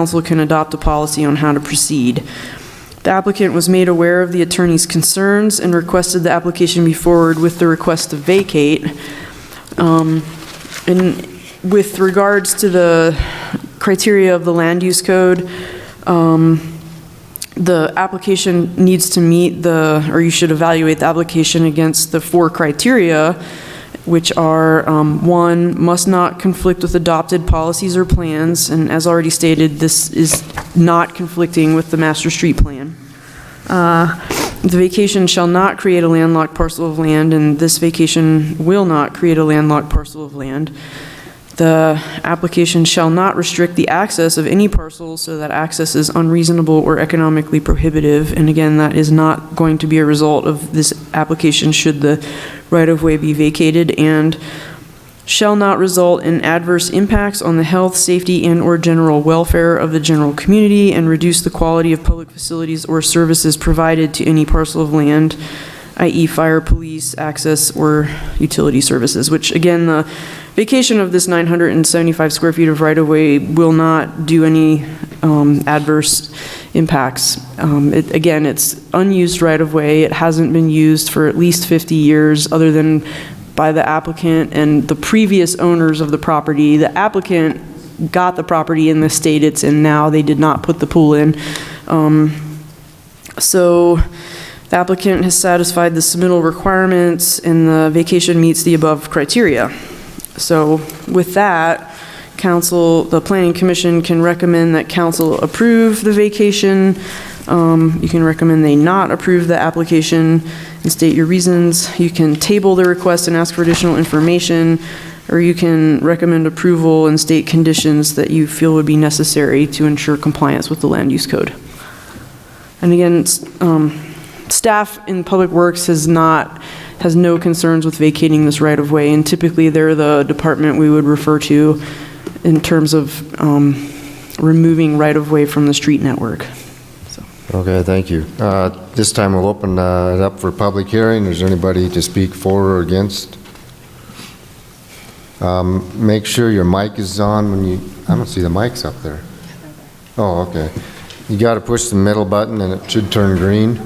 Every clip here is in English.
council can adopt a policy on how to proceed. The applicant was made aware of the attorney's concerns and requested the application be forwarded with the request to vacate. And with regards to the criteria of the land use code, the application needs to meet or you should evaluate the application against the 4 criteria, which are 1, must not conflict with adopted policies or plans, and as already stated, this is not conflicting with the master street plan. The vacation shall not create a landlocked parcel of land, and this vacation will not create a landlocked parcel of land. The application shall not restrict the access of any parcel so that access is unreasonable or economically prohibitive. And again, that is not going to be a result of this application should the right-of-way be vacated, and shall not result in adverse impacts on the health, safety, and/or general welfare of the general community and reduce the quality of public facilities or services provided to any parcel of land, i.e. fire, police, access, or utility services, which again, the vacation of this 975 square feet of right-of-way will not do any adverse impacts. Again, it's unused right-of-way. It hasn't been used for at least 50 years other than by the applicant and the previous owners of the property. The applicant got the property in the state it's in now. They did not put the pool in. So the applicant has satisfied the submittal requirements and the vacation meets the above criteria. So with that, the Planning Commission can recommend that council approve the vacation. You can recommend they not approve the application and state your reasons. You can table the request and ask for additional information, or you can recommend approval and state conditions that you feel would be necessary to ensure compliance with the land use code. And again, staff in Public Works has no concerns with vacating this right of way, and typically they're the department we would refer to in terms of removing right of way from the street network. Okay, thank you. This time we'll open it up for public hearing. Is there anybody to speak for or against? Make sure your mic is on when you, I don't see the mics up there. Oh, okay. You got to push the middle button and it should turn green.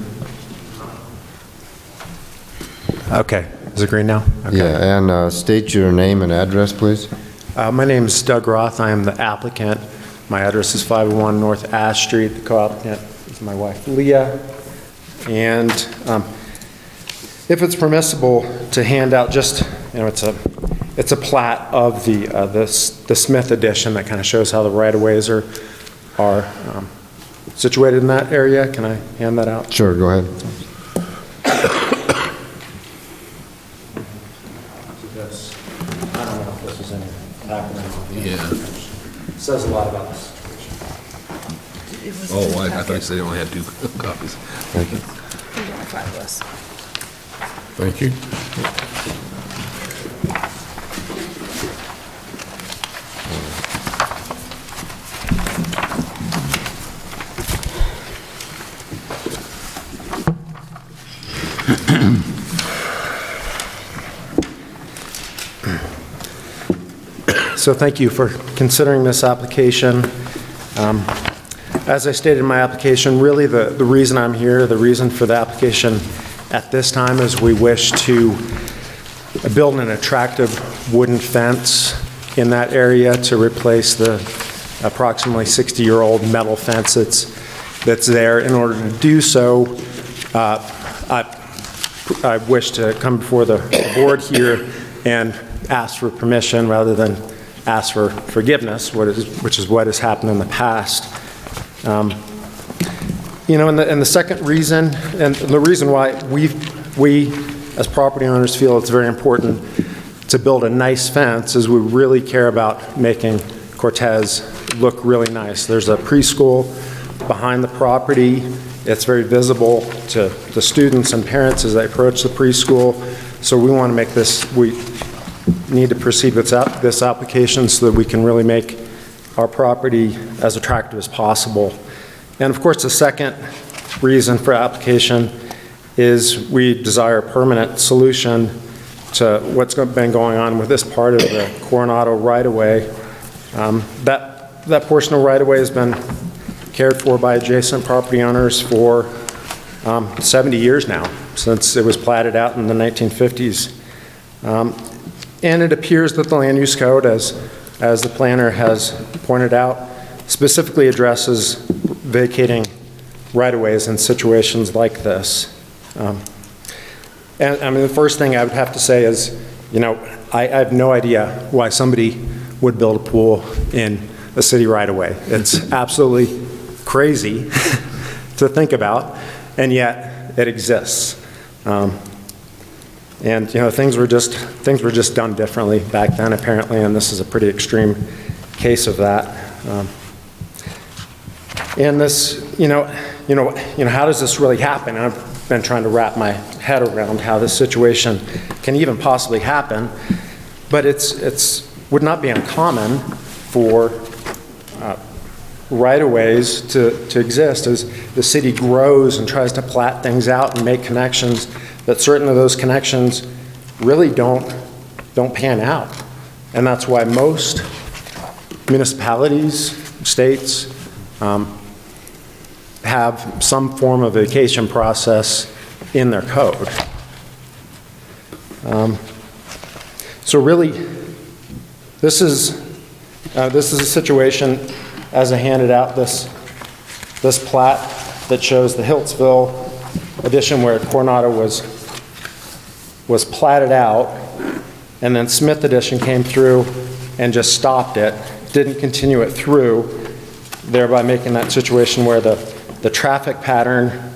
Okay, is it green now? Okay. Yeah, and state your name and address, please. My name is Doug Roth. I am the applicant. My address is 501 North Ash Street. The co-applicant is my wife, Leah. And if it's permissible to hand out just, it's a plat of the Smith addition that kind of shows how the right-of-ways are situated in that area. Can I hand that out? Sure, go ahead. I don't know if this is any happening. Yeah. It says a lot about this situation. Oh, I thought you said they only had 2 copies. Thank you. Thank you. So thank you for considering this application. As I stated in my application, really the reason I'm here, the reason for the application at this time is we wish to build an attractive wooden fence in that area to replace the approximately 60-year-old metal fence that's there. In order to do so, I wish to come before the board here and ask for permission rather than ask for forgiveness, which is what has happened in the past. And the second reason, and the reason why we as property owners feel it's very important to build a nice fence is we really care about making Cortez look really nice. There's a preschool behind the property. It's very visible to the students and parents as they approach the preschool. So we want to make this, we need to proceed with this application so that we can really make our property as attractive as possible. And of course, the second reason for application is we desire a permanent solution to what's been going on with this part of the Coronado right-of-way. that portion of right-of-way has been cared for by adjacent property owners for 70 years now, since it was platted out in the 1950s. And it appears that the land use code, as the planner has pointed out, specifically addresses vacating right-of-ways in situations like this. And I mean, the first thing I would have to say is, you know, I have no idea why somebody would build a pool in a city right-of-way. It's absolutely crazy to think about, and yet it exists. And you know, things were just done differently back then, apparently, and this is a pretty extreme case of that. And this, how does this really happen? I've been trying to wrap my head around how this situation can even possibly happen, but it's would not be uncommon for right-of-ways to exist as the city grows and tries to plat things out and make connections, that certain of those connections really don't pan out. And that's why most municipalities, states, have some form of vacation process in their code. So really, this is a situation, as I handed out this plat that shows the Hiltsville addition where Coronado was platted out, and then Smith addition came through and just stopped it, didn't continue it through, thereby making that situation where the traffic pattern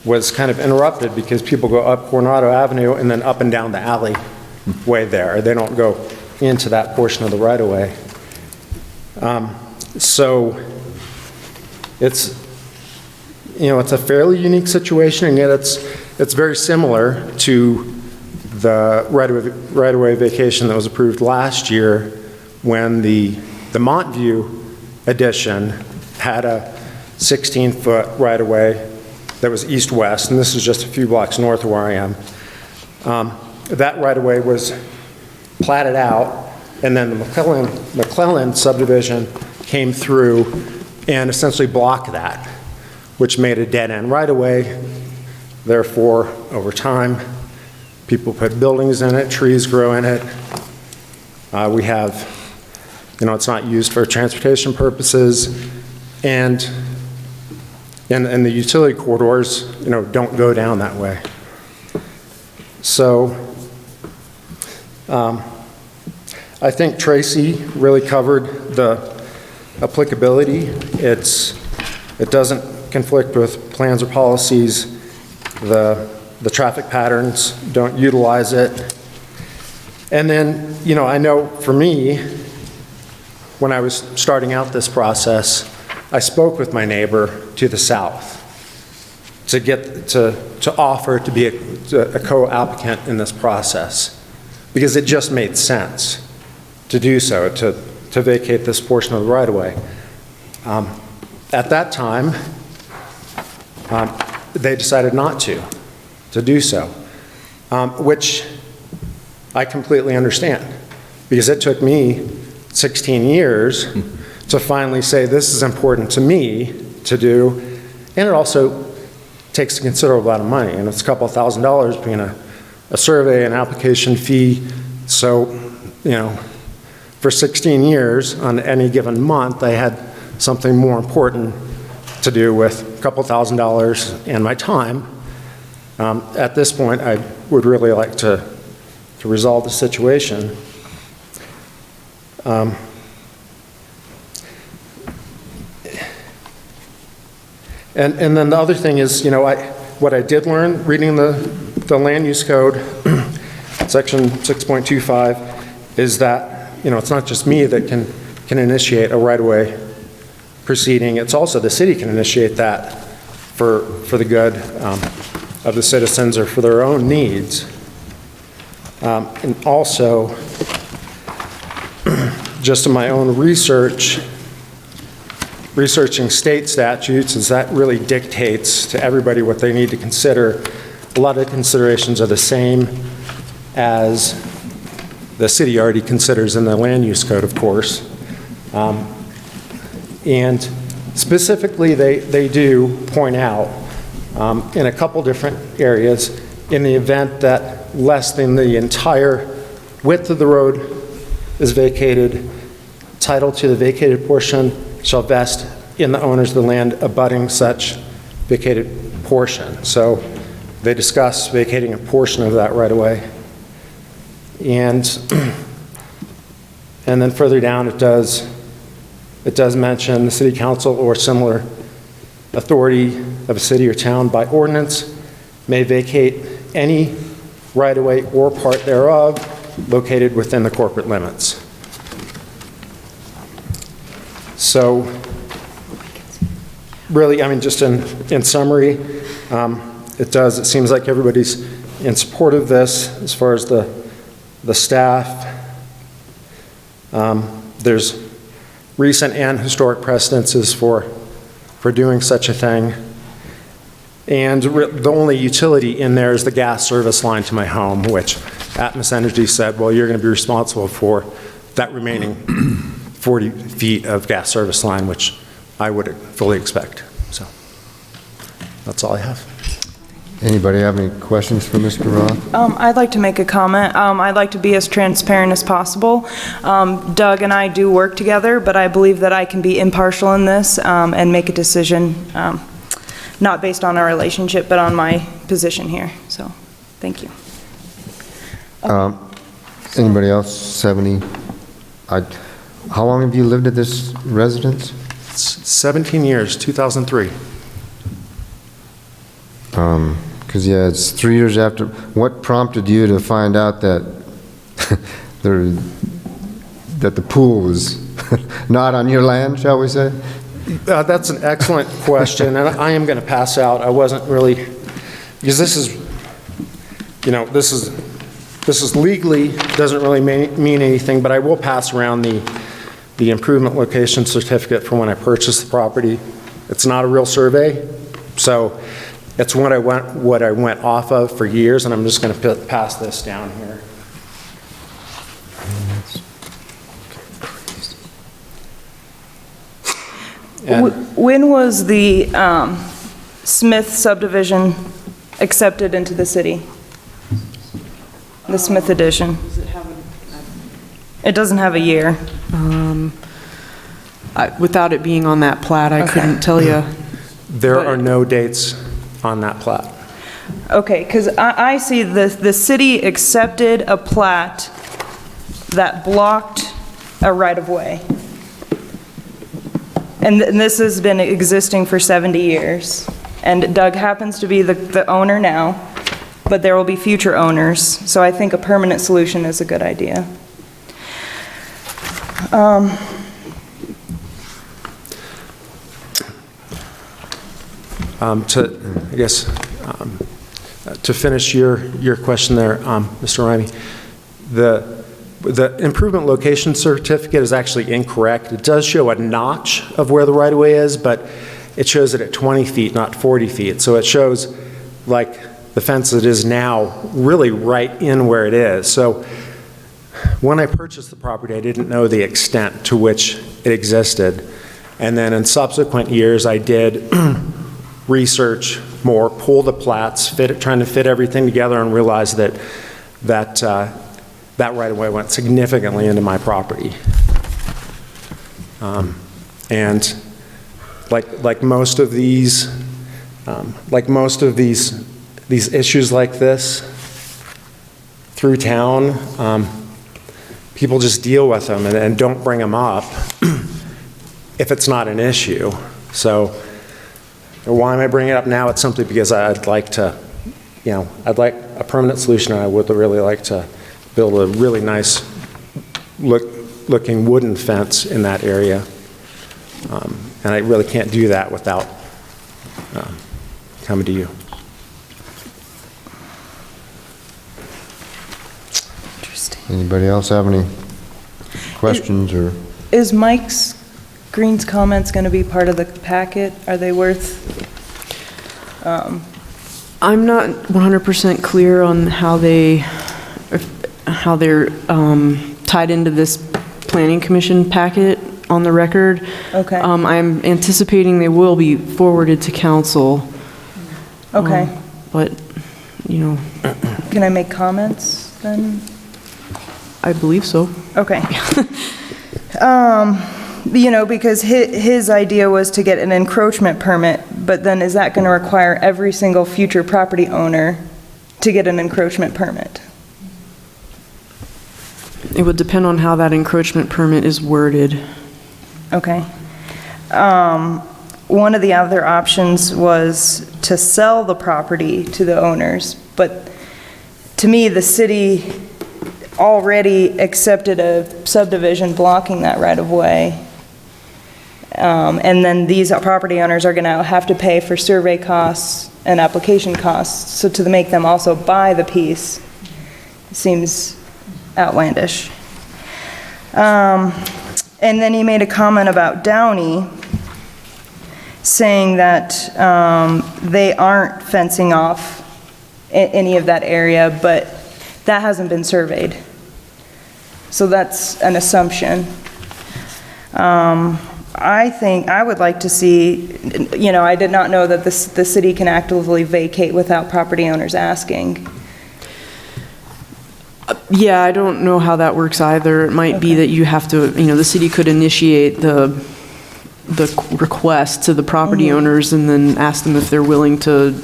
was kind of interrupted because people go up Coronado Avenue and then up and down the alleyway there. They don't go into that portion of the right-of-way. So it's a fairly unique situation, and yet it's very similar to the right-of-way vacation that was approved last year when the Montview addition had a 16-foot right-of-way that was east-west, and this is just a few blocks north of where I am. That right-of-way was platted out, and then the McClellan subdivision came through and essentially blocked that, which made a dead-end right-of-way. Therefore, over time, people put buildings in it, trees grow in it. We have, it's not used for transportation purposes, and the utility corridors, don't go down that way. So, I think Tracy really covered the applicability. It doesn't conflict with plans or policies. The traffic patterns don't utilize it. And then, I know for me, when I was starting out this process, I spoke with my neighbor to the south to offer to be a co-applicant in this process, because it just made sense to do so, to vacate this portion of the right-of-way. At that time, they decided not to do so, which I completely understand, because it took me 16 years to finally say this is important to me to do, and it also takes a considerable amount of money, and it's a couple $1,000s between a survey and application fee. So, for 16 years on any given month, I had something more important to do with a couple $1,000s and my time. At this point, I would really like to resolve the situation. And then the other thing is, what I did learn reading the land use code, section 6.25, is that, it's not just me that can initiate a right-of-way proceeding. It's also the city can initiate that for the good of the citizens or for their own needs. And also, just in my own researching state statutes, is that really dictates to everybody what they need to consider. A lot of the considerations are the same as the city already considers in the land use code, of course. And specifically, they do point out in a couple different areas, in the event that less than the entire width of the road is vacated, title to the vacated portion shall vest in the owners of the land abutting such vacated portion. So they discuss vacating a portion of that right away. And then further down, it does mention the city council or similar authority of a city or town by ordinance may vacate any right-of-way or part thereof located within the corporate limits. So really, I mean, just in summary, it seems like everybody's in support of this as far as the staff. There's recent and historic precedences for doing such a thing. And the only utility in there is the gas service line to my home, which Atmos Energy said, well, you're going to be responsible for that remaining 40 feet of gas service line, which I would fully expect. So that's all I have. Anybody have any questions for Mr. Roth? I'd like to make a comment. I'd like to be as transparent as possible. Doug and I do work together, but I believe that I can be impartial in this and make a decision, not based on our relationship, but on my position here. So, thank you. Anybody else have any? How long have you lived at this residence? 17 years, 2003. Because, yeah, it's 3 years after. What prompted you to find out that that the pool was not on your land, shall we say? That's an excellent question, and I am going to pass out. I wasn't really, because this is, this is legally, doesn't really mean anything, but I will pass around the improvement location certificate from when I purchased the property. It's not a real survey, so it's what I went off of for years, and I'm just going to pass this down here. When was the Smith subdivision accepted into the city? The Smith addition? It doesn't have a year. Without it being on that plat, I couldn't tell you. There are no dates on that plat. Okay, because I see the city accepted a plat that blocked a right-of-way. And this has been existing for 70 years. And Doug happens to be the owner now, but there will be future owners. So I think a permanent solution is a good idea. To finish your question there, Mr. Rimey, the improvement location certificate is actually incorrect. It does show a notch of where the right-of-way is, but it shows it at 20 feet, not 40 feet. So it shows like the fence that is now really right in where it is. So when I purchased the property, I didn't know the extent to which it existed. And then in subsequent years, I did research more, pull the plats, trying to fit everything together, and realize that right-of-way went significantly into my property. And like most of these issues like this through town, people just deal with them and don't bring them up if it's not an issue. So why am I bringing it up now? It's simply because I'd like to, I'd like a permanent solution, and I would really like to build a really nice looking wooden fence in that area. And I really can't do that without coming to you. Interesting. Anybody else have any questions or? Is Mike's Green's comments going to be part of the packet? Are they worth? I'm not 100% clear on how they're tied into this planning commission packet. on the record. Okay. I'm anticipating they will be forwarded to council. Okay. But, you know, Can I make comments then? I believe so. Okay. You know, because his idea was to get an encroachment permit, but then is that going to require every single future property owner to get an encroachment permit? It would depend on how that encroachment permit is worded. Okay. One of the other options was to sell the property to the owners, but to me, the city already accepted a subdivision blocking that right-of-way. And then these property owners are going to have to pay for survey costs and application costs, so to make them also buy the piece seems outlandish. And then he made a comment about Downey, saying that they aren't fencing off any of that area, but that hasn't been surveyed. So that's an assumption. I think, I would like to see, you know, I did not know that the city can actively vacate without property owners asking. Yeah, I don't know how that works either. It might be that you have to, you know, the city could initiate the request to the property owners and then ask them if they're willing to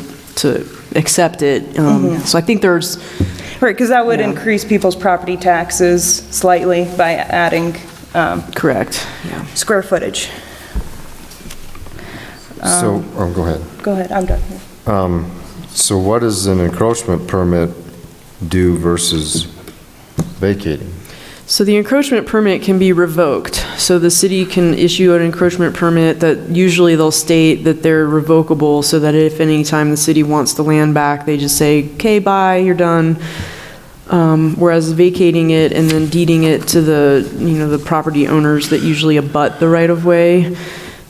accept it. So I think there's... Right, because that would increase people's property taxes slightly by adding Correct, yeah. square footage. So, go ahead. Go ahead, I'm done. So what does an encroachment permit do versus vacating? So the encroachment permit can be revoked. So the city can issue an encroachment permit that usually they'll state that they're revocable, so that if any time the city wants the land back, they just say, okay, bye, you're done. Whereas vacating it and then deeding it to the, you know, the property owners that usually abut the right-of-way,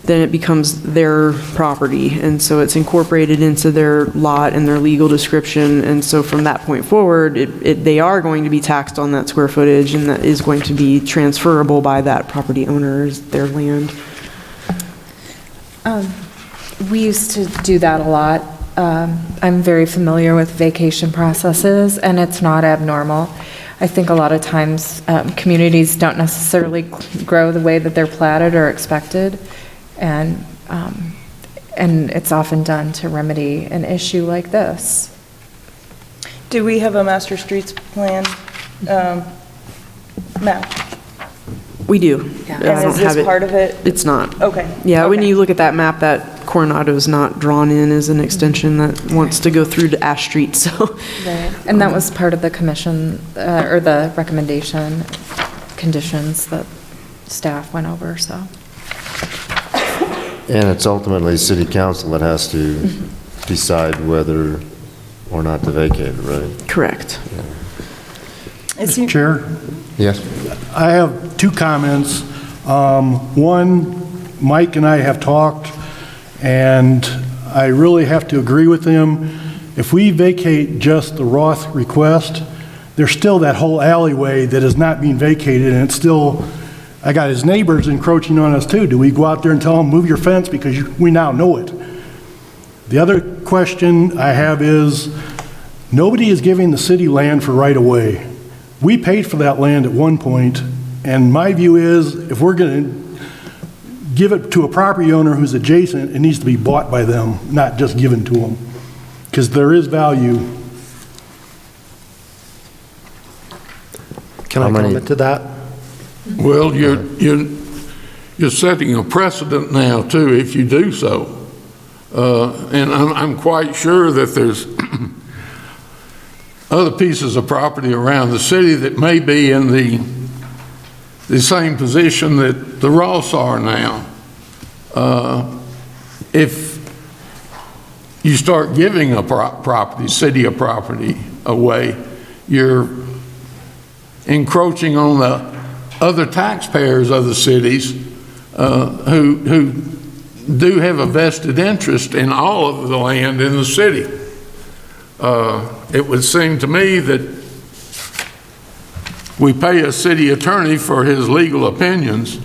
then it becomes their property. And so it's incorporated into their lot and their legal description. And so from that point forward, they are going to be taxed on that square footage, and that is going to be transferable by that property owner as their land. We used to do that a lot. I'm very familiar with vacation processes, and it's not abnormal. I think a lot of times communities don't necessarily grow the way that they're platted or expected, and it's often done to remedy an issue like this. Do we have a master streets plan map? We do. Yeah. I don't And is have this part of it? It's not. Okay. Yeah, when Okay. you look at that map, that Coronado's not drawn in as an extension that wants to go through to Ash Street, so. And that was part of the commission, or the recommendation conditions that staff went over, so. And it's ultimately city council that has to decide whether or not to vacate it, right? Correct. Is Chair, Yes? I have two comments. One, Mike and I have talked, and I really have to agree with him. If we vacate just the Roth request, there's still that whole alleyway that is not being vacated, and it's still, I got his neighbors encroaching on us too. Do we go out there and tell them, move your fence, because we now know it? The other question I have is, nobody is giving the city land for right-of-way. We paid for that land at one point, and my view is, if we're going to give it to a property owner who's adjacent, it needs to be bought by them, not just given to them, because there is value. Can I comment to that? Well, you're setting a precedent now, too, if you do so. And I'm quite sure that there's other pieces of property around the city that may be in the same position that the Ross are now. If you start giving a property, city a property away, you're encroaching on the other taxpayers of the cities who do have a vested interest in all of the land in the city. It would seem to me that we pay a city attorney for his legal opinions,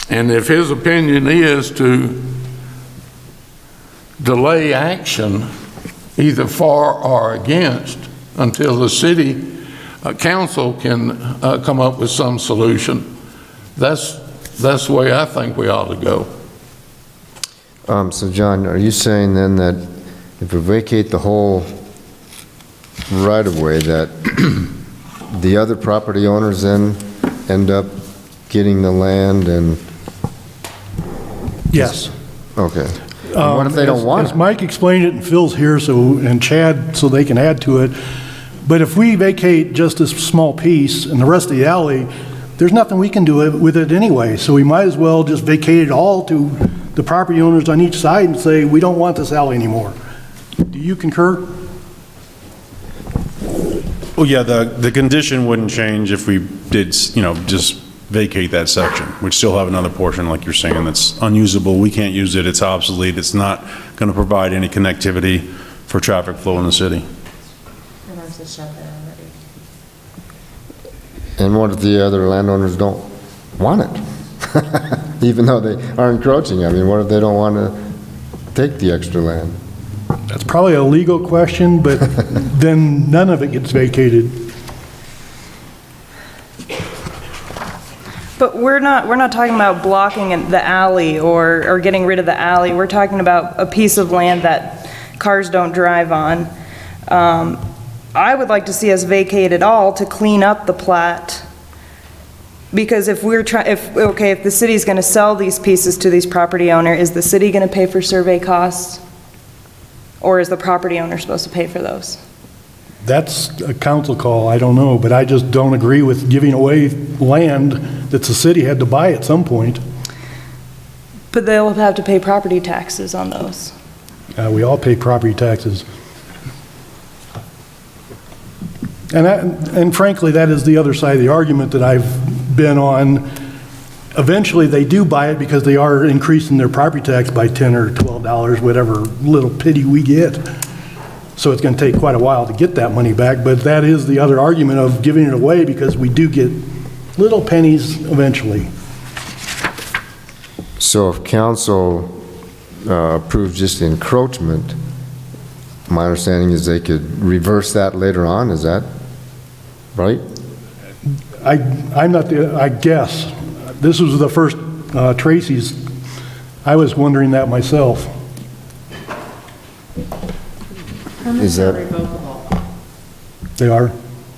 And if his opinion is to delay action, either for or against, until the city council can come up with some solution, that's the way I think we ought to go. So John, are you saying then that if we vacate the whole right-of-way, that the other property owners then end up getting the land and, Yes. okay. And what if they don't want As it? Mike explained it, and Phil's here, and Chad, so they can add to it, but if we vacate just this small piece and the rest of the alley, there's nothing we can do with it anyway, so we might as well just vacate it all to the property owners on each side and say, we don't want this alley anymore. Do you concur? Well, yeah, the condition wouldn't change if we did, just vacate that section. We'd still have another portion, like you're saying, that's unusable. We can't use it. It's obsolete. It's not going to provide any connectivity for traffic flow in the city. And there's a shed there already. And what if the other landowners don't want it? Even though they are encroaching, I mean, what if they don't want to take the extra land? That's probably a legal question, but then none of it gets vacated. But we're not talking about blocking the alley or getting rid of the alley. We're talking about a piece of land that cars don't drive on. I would like to see us vacate it all to clean up the plat. Because if the city's gonna sell these pieces to these property owner, is the city gonna pay for survey costs? Or is the property owner supposed to pay for those? That's a council call, I don't know, but I just don't agree with giving away land that the city had to buy at some point. But they'll have to pay property taxes on those. We all pay property taxes. And frankly, that is the other side of the argument that I've been on. Eventually, they do buy it because they are increasing their property tax by $10 or $12, whatever little pity we get. So it's going to take quite a while to get that money back, but that is the other argument of giving it away because we do get little pennies eventually. So if council approves just encroachment, my understanding is they could reverse that later on, is that right? I'm not I guess. This was the first Tracy's. I was wondering that myself. Is Permits are that- revocable. They are?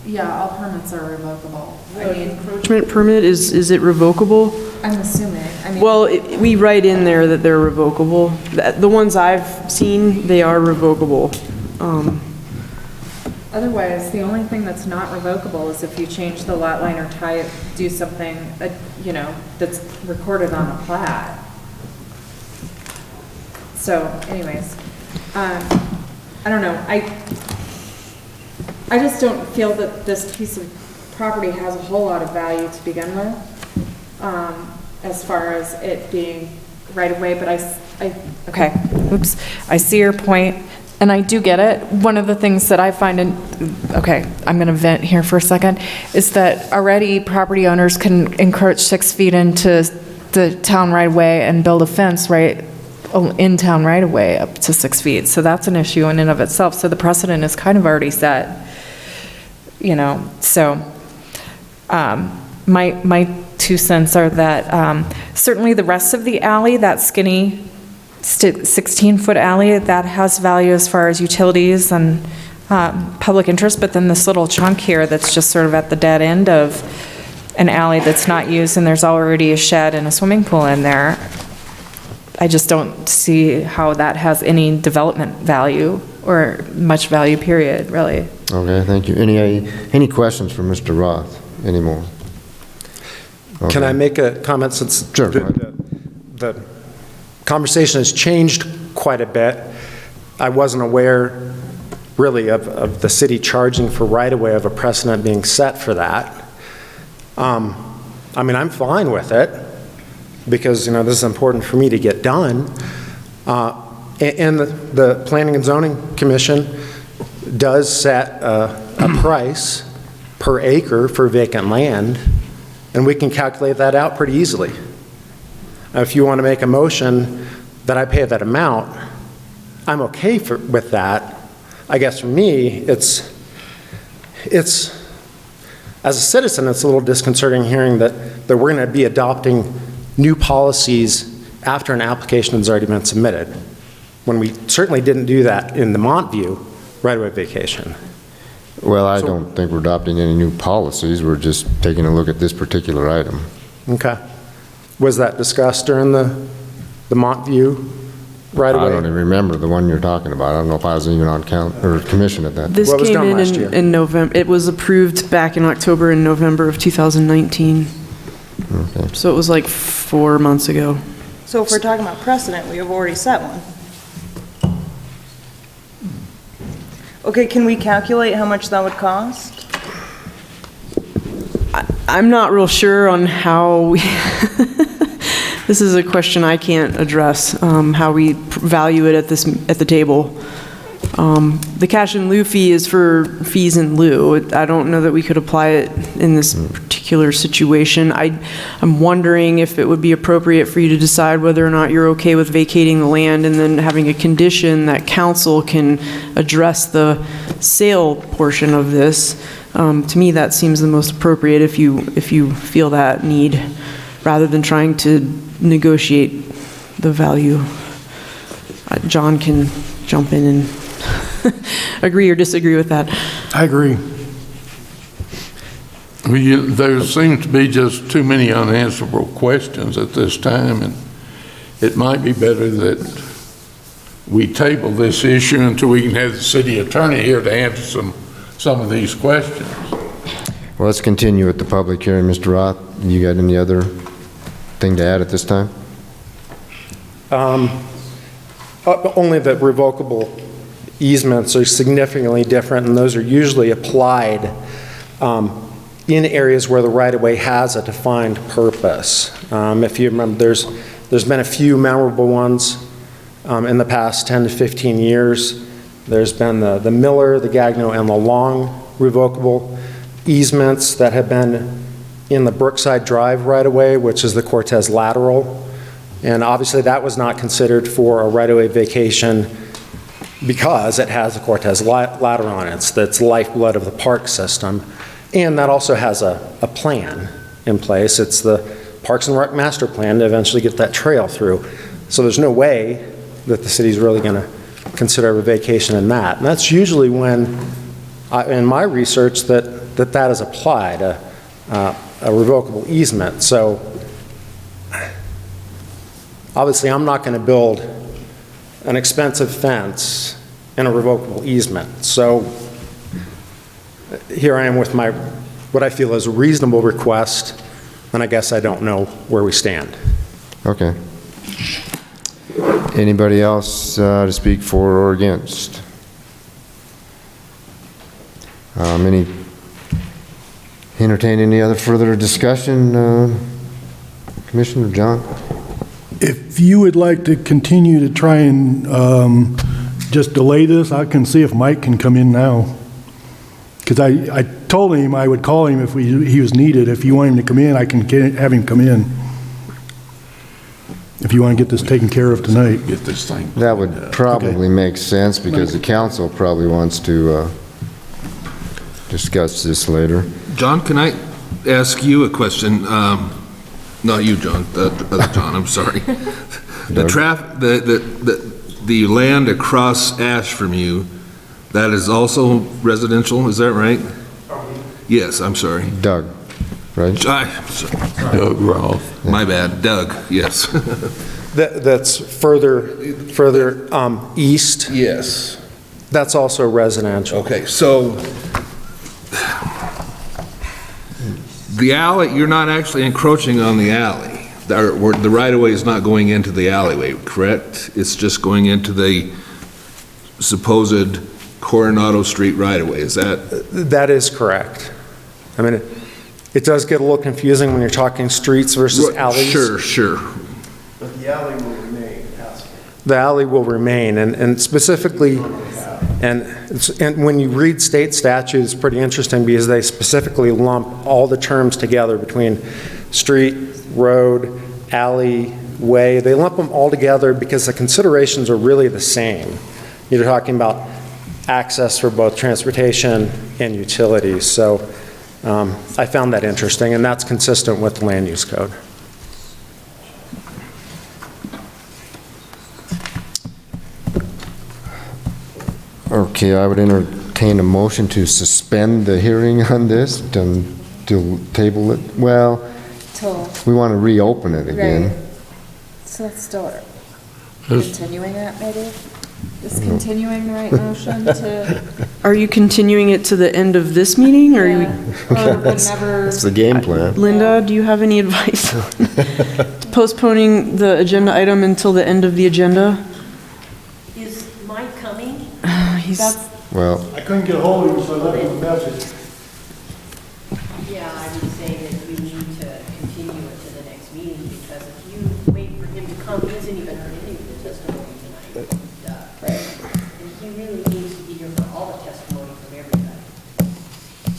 Yeah, all permits are revocable. I mean, Encroachment permit, is it revocable? I'm assuming, Well, we write in there that they're revocable. The ones I've seen, they are revocable. Otherwise, the only thing that's not revocable is if you change the lot line or do something, that's recorded on a plat. So anyways, I don't know. I just don't feel that this piece of property has a whole lot of value to begin with, as far as it being right away, but Okay, oops, I see your point, and I do get it. One of the things that I find okay, I'm gonna vent here for a second, is that already property owners can encroach 6 feet into the town right of way and build a fence right in town right of way up to 6 feet. So that's an issue in and of itself. So the precedent is kind of already set, so, my 2 cents are that certainly the rest of the alley, that skinny 16-foot alley, that has value as far as utilities and public interest, but then this little chunk here that's just sort of at the dead end of an alley that's not used, and there's already a shed and a swimming pool in there, I just don't see how that has any development value or much value, period, really. Okay, thank you. Any questions for Mr. Roth anymore? Can Okay. I make a comment since Sure, go the conversation has changed quite a bit? I wasn't aware, really, of the city charging for right-of-way, of a precedent being set for that. I'm fine with it, because, this is important for me to get done. And the Planning and Zoning Commission does set a price per acre for vacant land, and we can calculate that out pretty easily. If you want to make a motion that I pay that amount, I'm okay with that. I guess for me, it's, as a citizen, it's a little disconcerting hearing that we're going to be adopting new policies after an application has already been submitted, when we certainly didn't do that in the Montview right-of-way vacation. Well, I don't think we're adopting any new policies. We're just taking a look at this particular item. Okay. Was that discussed during the Montview right-of-way? I don't even remember the one you're talking about. I don't know if I was even on commission at that. This What was came done last year? in November. It was approved back in October and November of 2019. Okay. So it was like 4 months ago. So if we're talking about precedent, we have already set one. Okay, can we calculate how much that would cost? I'm not real sure on how we, this is a question I can't address, how we value it at the table. The cash in lieu fee is for fees in lieu. I don't know that we could apply it in this particular situation. I'm wondering if it would be appropriate for you to decide whether or not you're okay with vacating the land and then having a condition that council can address the sale portion of this. To me, that seems the most appropriate if you feel that need, rather than trying to negotiate the value. John can jump in and agree or disagree with that. I agree. There seems to be just too many unanswerable questions at this time, and it might be better that we table this issue until we can have the city attorney here to answer some of these questions. Well, let's continue with the public hearing. Mr. Roth, you got any other thing to add at this time? Only that revocable easements are significantly different, and those are usually applied in areas where the right-of-way has a defined purpose. If you remember, there's been a few memorable ones in the past 10 to 15 years. There's been the Miller, the Gagno, and the Long revocable easements that have been in the Brookside Drive right-of-way, which is the Cortez lateral. And obviously that was not considered for a right-of-way vacation because it has a Cortez lateral on it. That's the lifeblood of the park system. And that also has a plan in place. It's the Parks and Rec master plan to eventually get that trail through. So there's no way that the city's really going to consider a vacation in that. And that's usually when, in my research, that is applied, a revocable easement. So obviously I'm not going to build an expensive fence in a revocable easement. So here I am with what I feel is a reasonable request, and I guess I don't know where we stand. Okay. Anybody else to speak for or against? Entertain any other further discussion, Commissioner John? If you would like to continue to try and just delay this, I can see if Mike can come in now. Because I told him I would call him if he was needed. If you want him to come in, I can have him come in. If you want to get this taken care of tonight. Get this thing. That would probably make sense because the council probably wants to discuss this later. John, can I ask you a question? Not you, John, the other John, I'm sorry. The land across Ash from you, that is also residential, is that right? Yes, I'm sorry. Doug, right? Doug Roth. My bad, Doug, yes. That's further east. Yes. That's also residential. Okay, so the alley, you're not actually encroaching on the alley. The right-of-way is not going into the alleyway, correct? It's just going into the supposed Coronado Street right-of-way, is that? That is correct. I mean, it does get a little confusing when you're talking streets versus alleys. Sure. But the alley will remain. The alley will remain, and specifically, and when you read state statutes, it's pretty interesting because they specifically lump all the terms together between street, road, alley, way. They lump them all together because the considerations are really the same. You're talking about access for both transportation and utilities. So I found that interesting, and that's consistent with the land use code. Okay, I would entertain a motion to suspend the hearing on this, to table it. Well, Till, we want to reopen it again. right. So that's still continuing it, maybe? Is continuing the right motion to? Are you continuing it to the end of this meeting, or are you? Or whenever? That's the game plan. Linda, do you have any advice on postponing the agenda item until the end of the agenda? Is Mike coming? He's, Well, I couldn't get hold of him, so I left him a message. Yeah, I would say that we need to continue it to the next meeting, because if you wait for him to come, he hasn't even heard any of the testimony tonight. And he really needs to be here for all the testimony from everybody.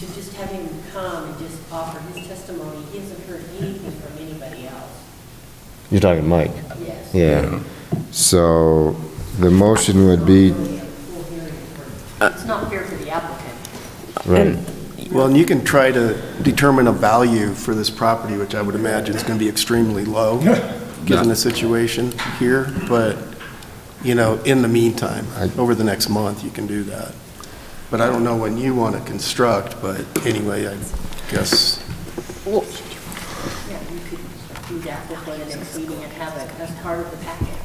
To just have him come and just offer his testimony, he hasn't heard anything from anybody else. you're talking Mike? Yes. Yeah. So the motion would be, It's not fair for the applicant. right, Well, and you can try to determine a value for this property, which I would imagine is going to be extremely low, given the situation here, but, you know, in the meantime, over the next month, you can do that. But I don't know when you want to construct, but anyway, I guess, Yeah, you could do that before the next meeting and have it as part of the packet.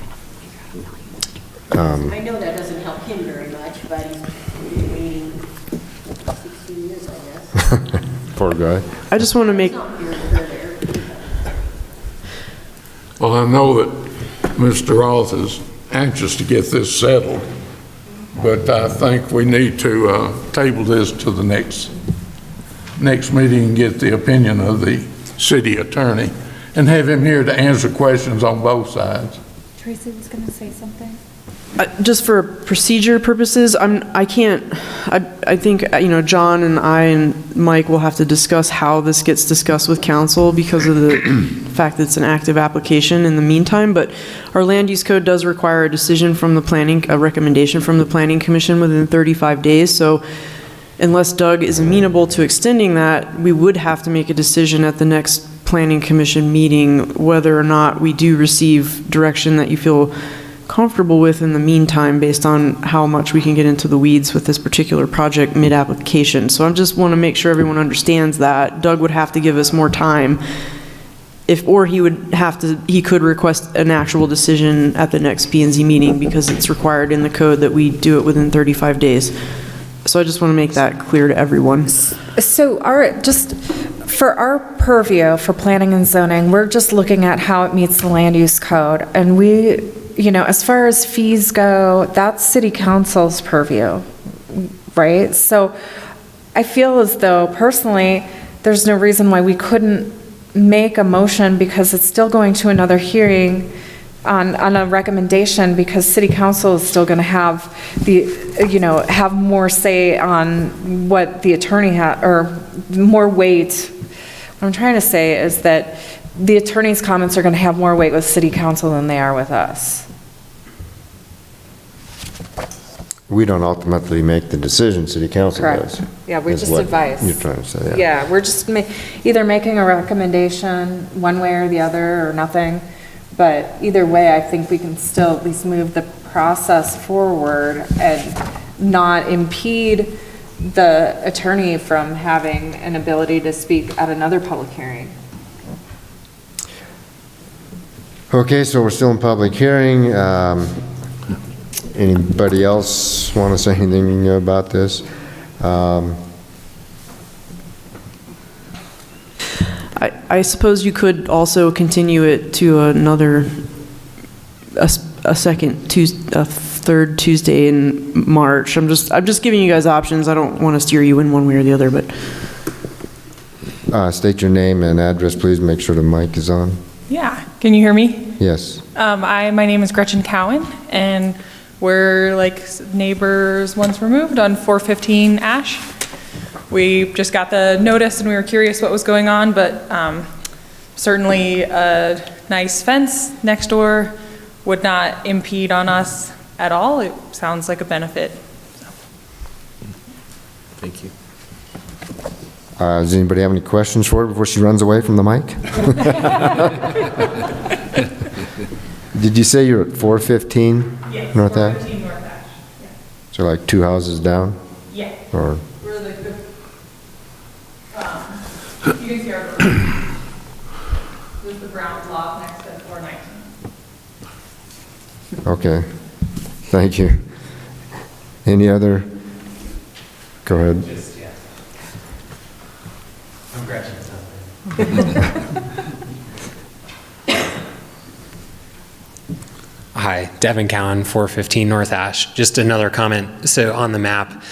I know that doesn't help him very much, but he's been waiting 16 years, I guess. poor guy. I just want to make, It's not fair to her there. Well, I know that Mr. Roth is anxious to get this settled, but I think we need to table this to the next meeting and get the opinion of the city attorney and have him here to answer questions on both sides. Tracy was going to say something. just for procedure purposes, I think, you know, John and I and Mike will have to discuss how this gets discussed with council because of the fact that it's an active application in the meantime, but our land use code does require a decision from the a recommendation from the planning commission within 35 days, so unless Doug is amenable to extending that, we would have to make a decision at the next planning commission meeting whether or not we do receive direction that you feel comfortable with in the meantime based on how much we can get into the weeds with this particular project mid-application. So I just want to make sure everyone understands that. Doug would have to give us more time or he could request an actual decision at the next P&Z meeting because it's required in the code that we do it within 35 days. So I just want to make that clear to everyone. So for our purview for planning and zoning, we're just looking at how it meets the land use code. And we, you know, as far as fees go, that's city council's purview, right? So I feel as though personally, there's no reason why we couldn't make a motion because it's still going to another hearing on a recommendation because city council is still going to have have more say on what the attorney or more weight. What I'm trying to say is that the attorney's comments are going to have more weight with city council than they are with us. We don't ultimately make the decision, city council does. Correct. Yeah, we're is just what advice. You're trying to say, yeah. Yeah, we're just either making a recommendation one way or the other or nothing. But either way, I think we can still at least move the process forward and not impede the attorney from having an ability to speak at another public hearing. Okay, so we're still in public hearing. Anybody else want to say anything about this? I suppose you could also continue it to a third Tuesday in March. I'm just giving you guys options. I don't want to steer you in one way or the other, but. State your name and address, please. Make sure the mic is on. Yeah, can you hear me? Yes. My name is Gretchen Cowan, and we're like neighbors once removed on 415 Ash. We just got the notice and we were curious what was going on, but certainly a nice fence next door would not impede on us at all. It sounds like a benefit. Thank you. Does anybody have any questions for her before she runs away from the mic? Did you say you're at 415 Yes, North Ave? 415 North Ash. Yeah. So like 2 houses down? Yeah. Or, We're the, you can see our door. This is the brown block next to 419. okay, thank you. Any other? Go ahead. I'm Gretchen. Hi, Devin Cowan, 415 North Ash. Just another comment. So on the map,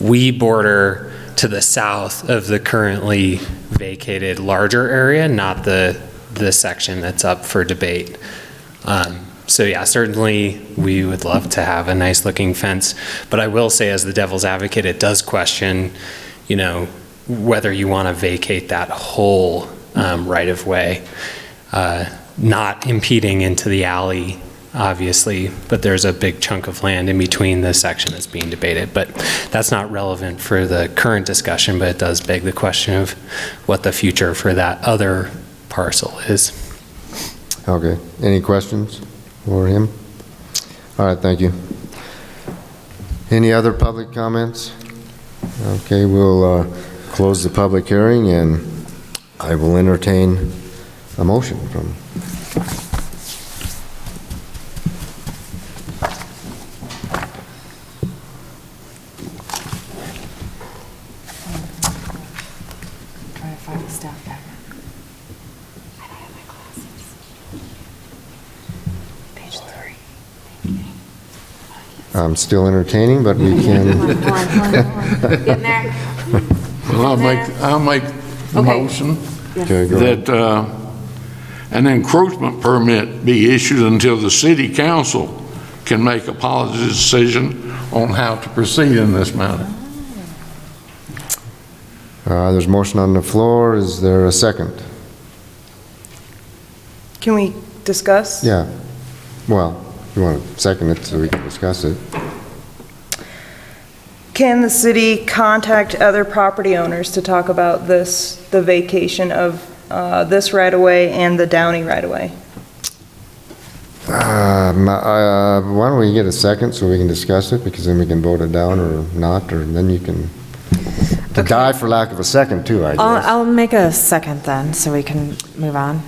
we border to the south of the currently vacated larger area, not the section that's up for debate. So yeah, certainly we would love to have a nice looking fence, but I will say as the devil's advocate, it does question, you know, whether you want to vacate that whole right of way, not impeding into the alley, obviously, but there's a big chunk of land in between the section that's being debated. But that's not relevant for the current discussion, but it does beg the question of what the future for that other parcel is. Okay, any questions for him? All right, thank you. Any other public comments? Okay, we'll close the public hearing, and I will entertain a motion from. Trying to find the staff packet. I don't have my glasses. Page 3. I'm still entertaining, but we can. Hold on. Getting there. Well, I'll make the Okay. motion Okay, go ahead. that an encroachment permit be issued until the city council can make a policy decision on how to proceed in this matter. There's motion on the floor. Is there a second? Can we discuss? Yeah. Well, you want to second it so we can discuss it. Can the city contact other property owners to talk about this, the vacation of this right-of-way and the Downey right-of-way? Why don't we get a second so we can discuss it, because then we can vote it down or not, or then you can die for lack of a second too, I guess. I'll make a second then, so we can move on.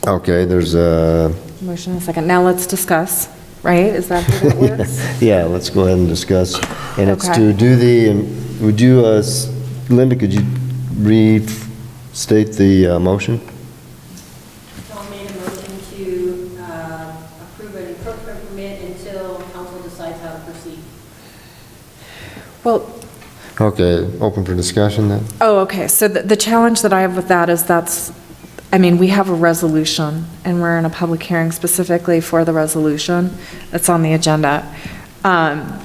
Okay, there's a, Motion and a second. Now let's discuss, right? Is that how that works? Yeah, let's go ahead and discuss. And it's Okay. to do the, would you, Linda, could you restate the motion? John made a motion to approve an encroachment permit until council decides how to proceed. Well, okay, open for discussion then? oh, okay. So the challenge that I have with that is I mean, we have a resolution, and we're in a public hearing specifically for the resolution that's on the agenda. And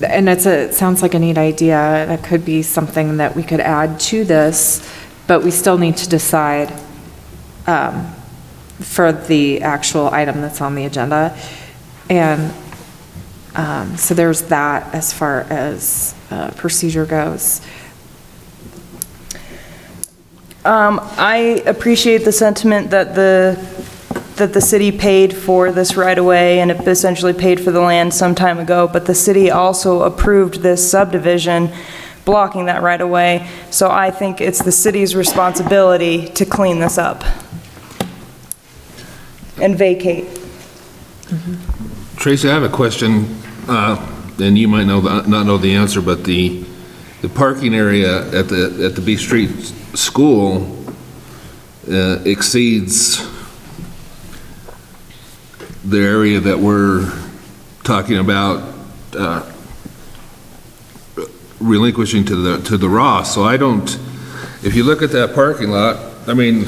it sounds like a neat idea. That could be something that we could add to this, but we still need to decide for the actual item that's on the agenda. And so there's that as far as procedure goes. I appreciate the sentiment that the city paid for this right-of-way, and it essentially paid for the land some time ago, but the city also approved this subdivision blocking that right-of-way, so I think it's the city's responsibility to clean this up and vacate. Tracy, I have a question, and you might not know the answer, but the parking area at the B Street School exceeds the area that we're talking about relinquishing to the Ross. So I don't, if you look at that parking lot, I mean,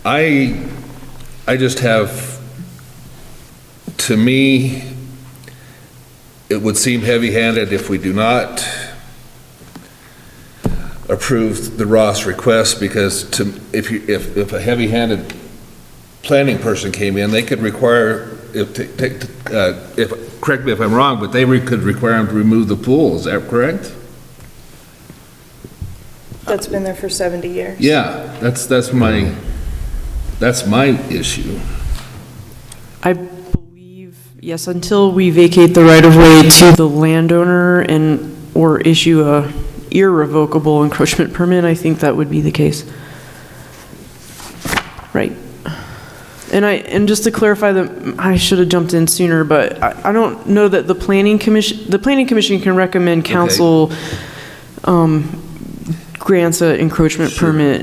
I just have, to me, it would seem heavy-handed if we do not approve the Ross request, because if a heavy-handed planning person came in, they could require, correct me if I'm wrong, but they could require them to remove the pool, is that correct? That's been there for 70 years. Yeah, that's my issue. I believe, yes, until we vacate the right-of-way to the landowner or issue a irrevocable encroachment permit, I think that would be the case. Right. And just to clarify, I should have jumped in sooner, but I don't know that the planning commission can recommend council grants an encroachment permit,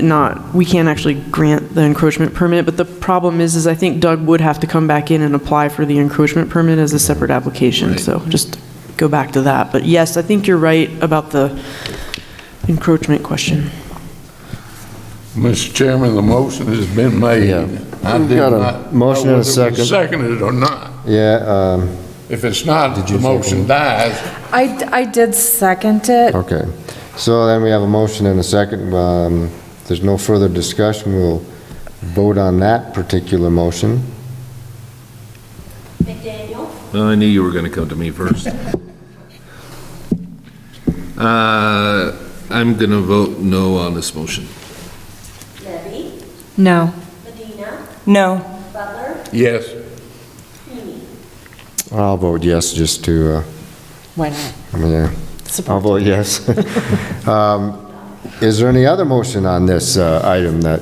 we can't actually grant the encroachment permit, but the problem is I think Doug would have to come back in and apply for the encroachment permit as a separate application, so just go back to that. But yes, I think you're right about the encroachment question. Mr. Chairman, the motion has been made. I did got a not motion know and a whether it second. was seconded or not. Yeah, If it's not, the motion dies. I did second it. okay. So then we have a motion and a second. If there's no further discussion, we'll vote on that particular motion. McDaniel, Well, I knew you were going to come to me first. I'm going to vote no on this motion. Levy, No. Medina, No. Butler, Yes. Feeny. I'll vote yes, just to, Why not? yeah. I'll vote yes. Is there any other motion on this item that,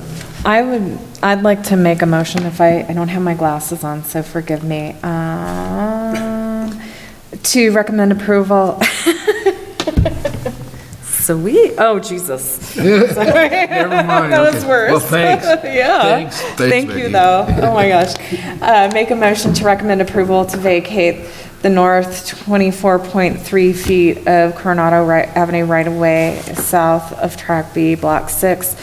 I'd like to make a motion if I don't have my glasses on, so forgive me. To recommend approval. Sweet. Oh, Jesus. Never mind. That was okay. worse. Well, thanks. Yeah. Thanks, Thank Vicky. you, though. Oh, my gosh. Make a motion to recommend approval to vacate the north 24.3 feet of Coronado Avenue right-of-way south of Track B, Block 6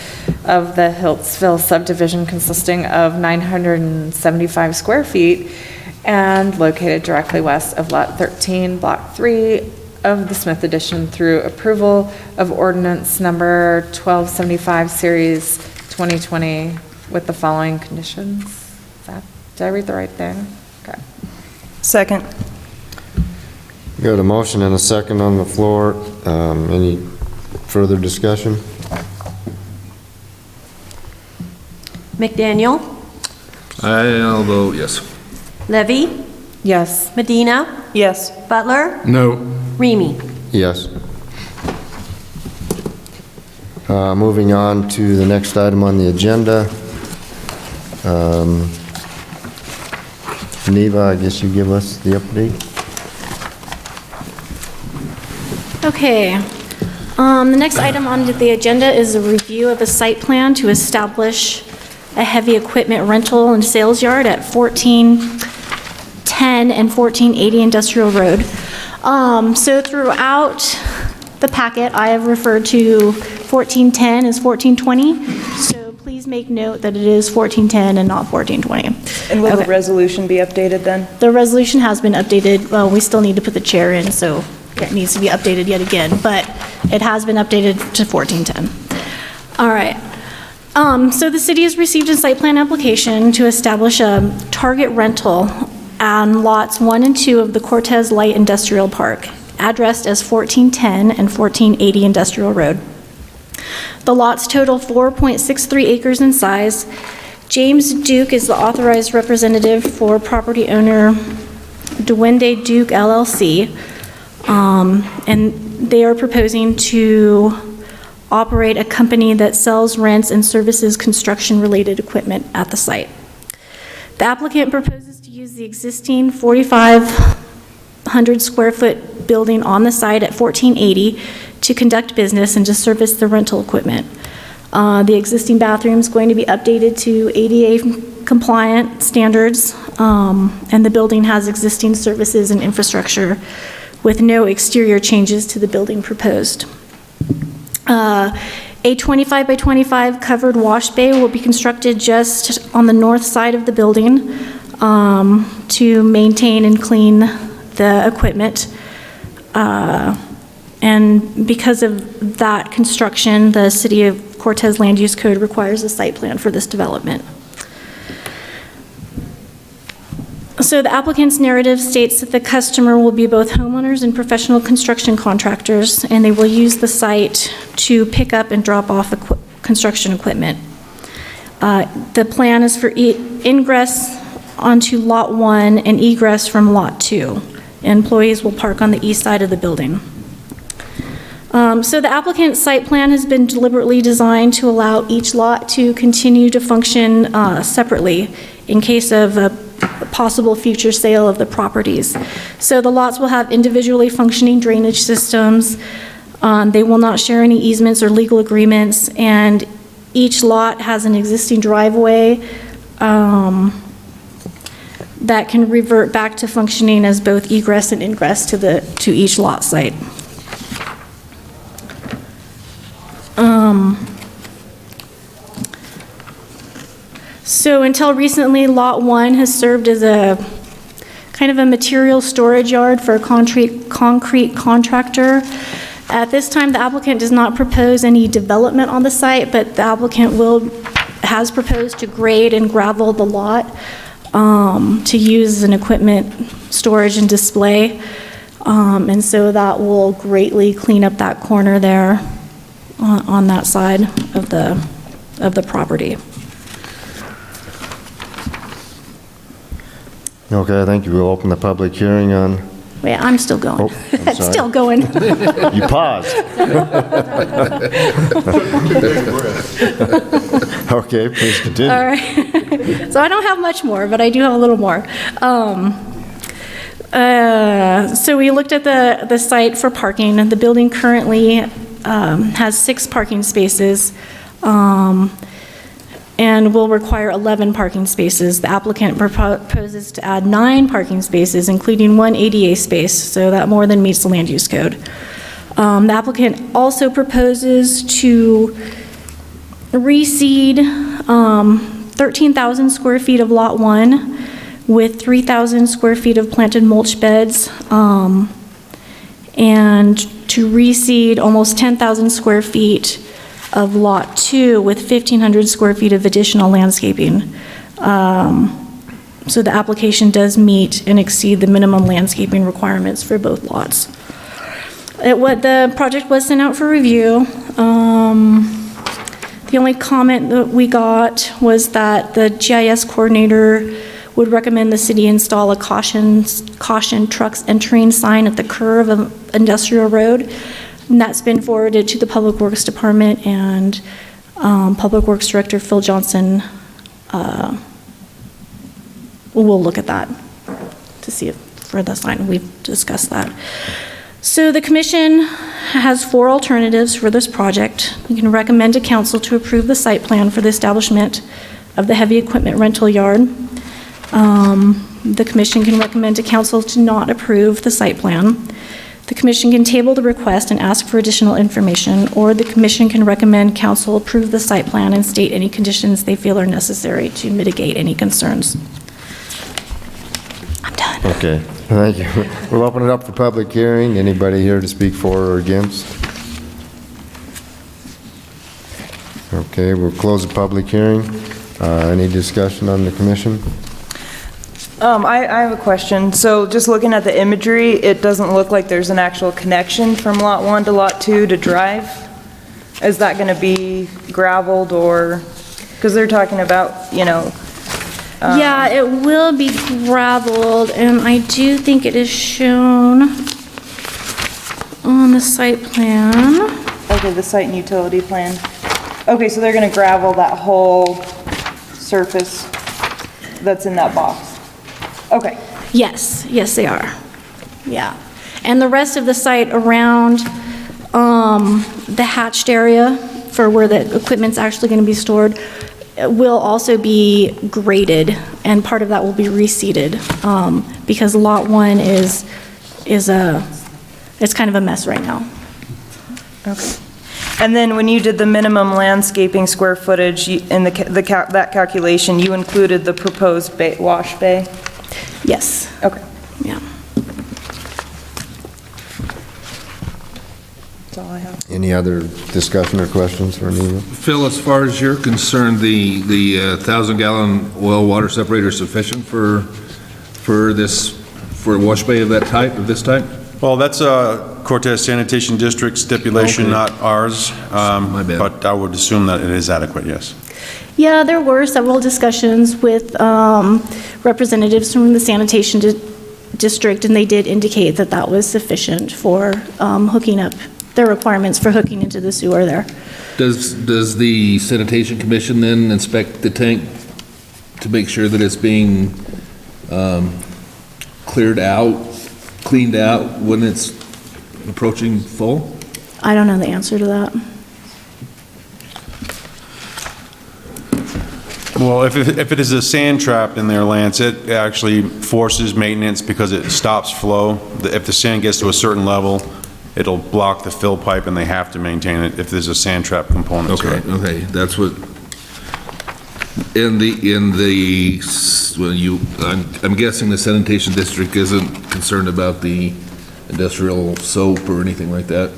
of the Hiltsville subdivision, consisting of 975 square feet and located directly west of Lot 13, Block 3 of the Smith Addition, through approval of ordinance number 1275, Series 2020, with the following conditions. Did I read the right thing? Okay. Second. we got a motion and a second on the floor. Any further discussion? McDaniel, I'll vote yes. Levy, Yes. Medina, Yes. Butler, No. Remy. Yes. Moving on to the next item on the agenda. Neva, I guess you give us the update? Okay. The next item on the agenda is a review of a site plan to establish a heavy equipment rental and sales yard at 1410 and 1480 Industrial Road. So throughout the packet, I have referred to 1410 as 1420. So please make note that it is 1410 and not 1420. And will the Okay. resolution be updated then? The resolution has been updated. Well, we still need to put the chair in, so it needs to be updated yet again, but it has been updated to 1410. All right. So the city has received a site plan application to establish a target rental on lots 1 and 2 of the Cortez Light Industrial Park, addressed as 1410 and 1480 Industrial Road. The lots total 4.63 acres in size. James Duke is the authorized representative for property owner Duwende Duke LLC. And they are proposing to operate a company that sells, rents, and services construction-related equipment at the site. The applicant proposes to use the existing 4,500 square foot building on the site at 1480 to conduct business and to service the rental equipment. The existing bathroom is going to be updated to ADA compliant standards, and the building has existing services and infrastructure with no exterior changes to the building proposed. A 25 by 25 covered wash bay will be constructed just on the north side of the building to maintain and clean the equipment. And because of that construction, the City of Cortez Land Use Code requires a site plan for this development. So the applicant's narrative states that the customer will be both homeowners and professional construction contractors, and they will use the site to pick up and drop off construction equipment. The plan is for ingress onto Lot 1 and egress from Lot 2. Employees will park on the east side of the building. So the applicant's site plan has been deliberately designed to allow each lot to continue to function separately in case of a possible future sale of the properties. So the lots will have individually functioning drainage systems. They will not share any easements or legal agreements, and each lot has an existing driveway that can revert back to functioning as both egress and ingress to each lot site. So until recently, Lot 1 has served as a kind of a material storage yard for a concrete contractor. At this time, the applicant does not propose any development on the site, but the applicant has proposed to grade and gravel the lot to use as an equipment storage and display. And so that will greatly clean up that corner there on that side of the property. Okay, I think we'll open the public hearing on... Wait, I'm still going. Oh, I'm It's sorry. still going. You paused. Okay, please continue. All right. So I don't have much more, but I do have a little more. So we looked at the site for parking, and the building currently has 6 parking spaces and will require 11 parking spaces. The applicant proposes to add 9 parking spaces, including 1 ADA space, so that more than meets the land use code. The applicant also proposes to reseed 13,000 square feet of Lot 1 with 3,000 square feet of planted mulch beds, and to reseed almost 10,000 square feet of Lot 2 with 1,500 square feet of additional landscaping. So the application does meet and exceed the minimum landscaping requirements for both lots. The project was sent out for review. The only comment that we got was that the GIS coordinator would recommend the city install a caution trucks entering sign at the curve of Industrial Road. And that's been forwarded to the Public Works Department, and Public Works Director Phil Johnson will look at that to see if for the sign. We've discussed that. So the commission has 4 alternatives for this project. You can recommend to council to approve the site plan for the establishment of the heavy equipment rental yard. The commission can recommend to council to not approve the site plan. The commission can table the request and ask for additional information, or the commission can recommend council approve the site plan and state any conditions they feel are necessary to mitigate any concerns. I'm done. Okay, thank you. We'll open it up for public hearing. Anybody here to speak for or against? Okay, we'll close the public hearing. Any discussion on the commission? I have a question. So just looking at the imagery, it doesn't look like there's an actual connection from Lot 1 to Lot 2 to drive. Is that going to be gravelled, or, because they're talking about, Yeah, it will be gravelled, and I do think it is shown on the site plan. Okay, the site and utility plan. Okay, so they're going to gravel that whole surface that's in that box. Okay. Yes, they are. Yeah. And the rest of the site around the hatched area for where the equipment's actually going to be stored will also be graded, and part of that will be reseeded because Lot 1 is it's kind of a mess right now. Okay. And then when you did the minimum landscaping square footage in that calculation, you included the proposed wash bay? Yes. Okay. Yeah. That's all I have. Any other discussion or questions for Anita? Phil, as far as you're concerned, the 1,000-gallon oil water separator is sufficient for a wash bay of this type? Well, that's a Cortez Sanitation District stipulation, Okay. not ours. My bad. But I would assume that it is adequate, yes. Yeah, there were several discussions with representatives from the sanitation district, and they did indicate that that was sufficient for hooking up, their requirements for hooking into the sewer there. Does the sanitation commission then inspect the tank to make sure that it's being cleaned out when it's approaching full? I don't know the answer to that. Well, if it is a sand trap in there, Lance, it actually forces maintenance because it stops flow. If the sand gets to a certain level, it'll block the fill pipe and they have to maintain it if there's a sand trap component to it. Okay, that's what, I'm guessing the sanitation district isn't concerned about the industrial soap or anything like that?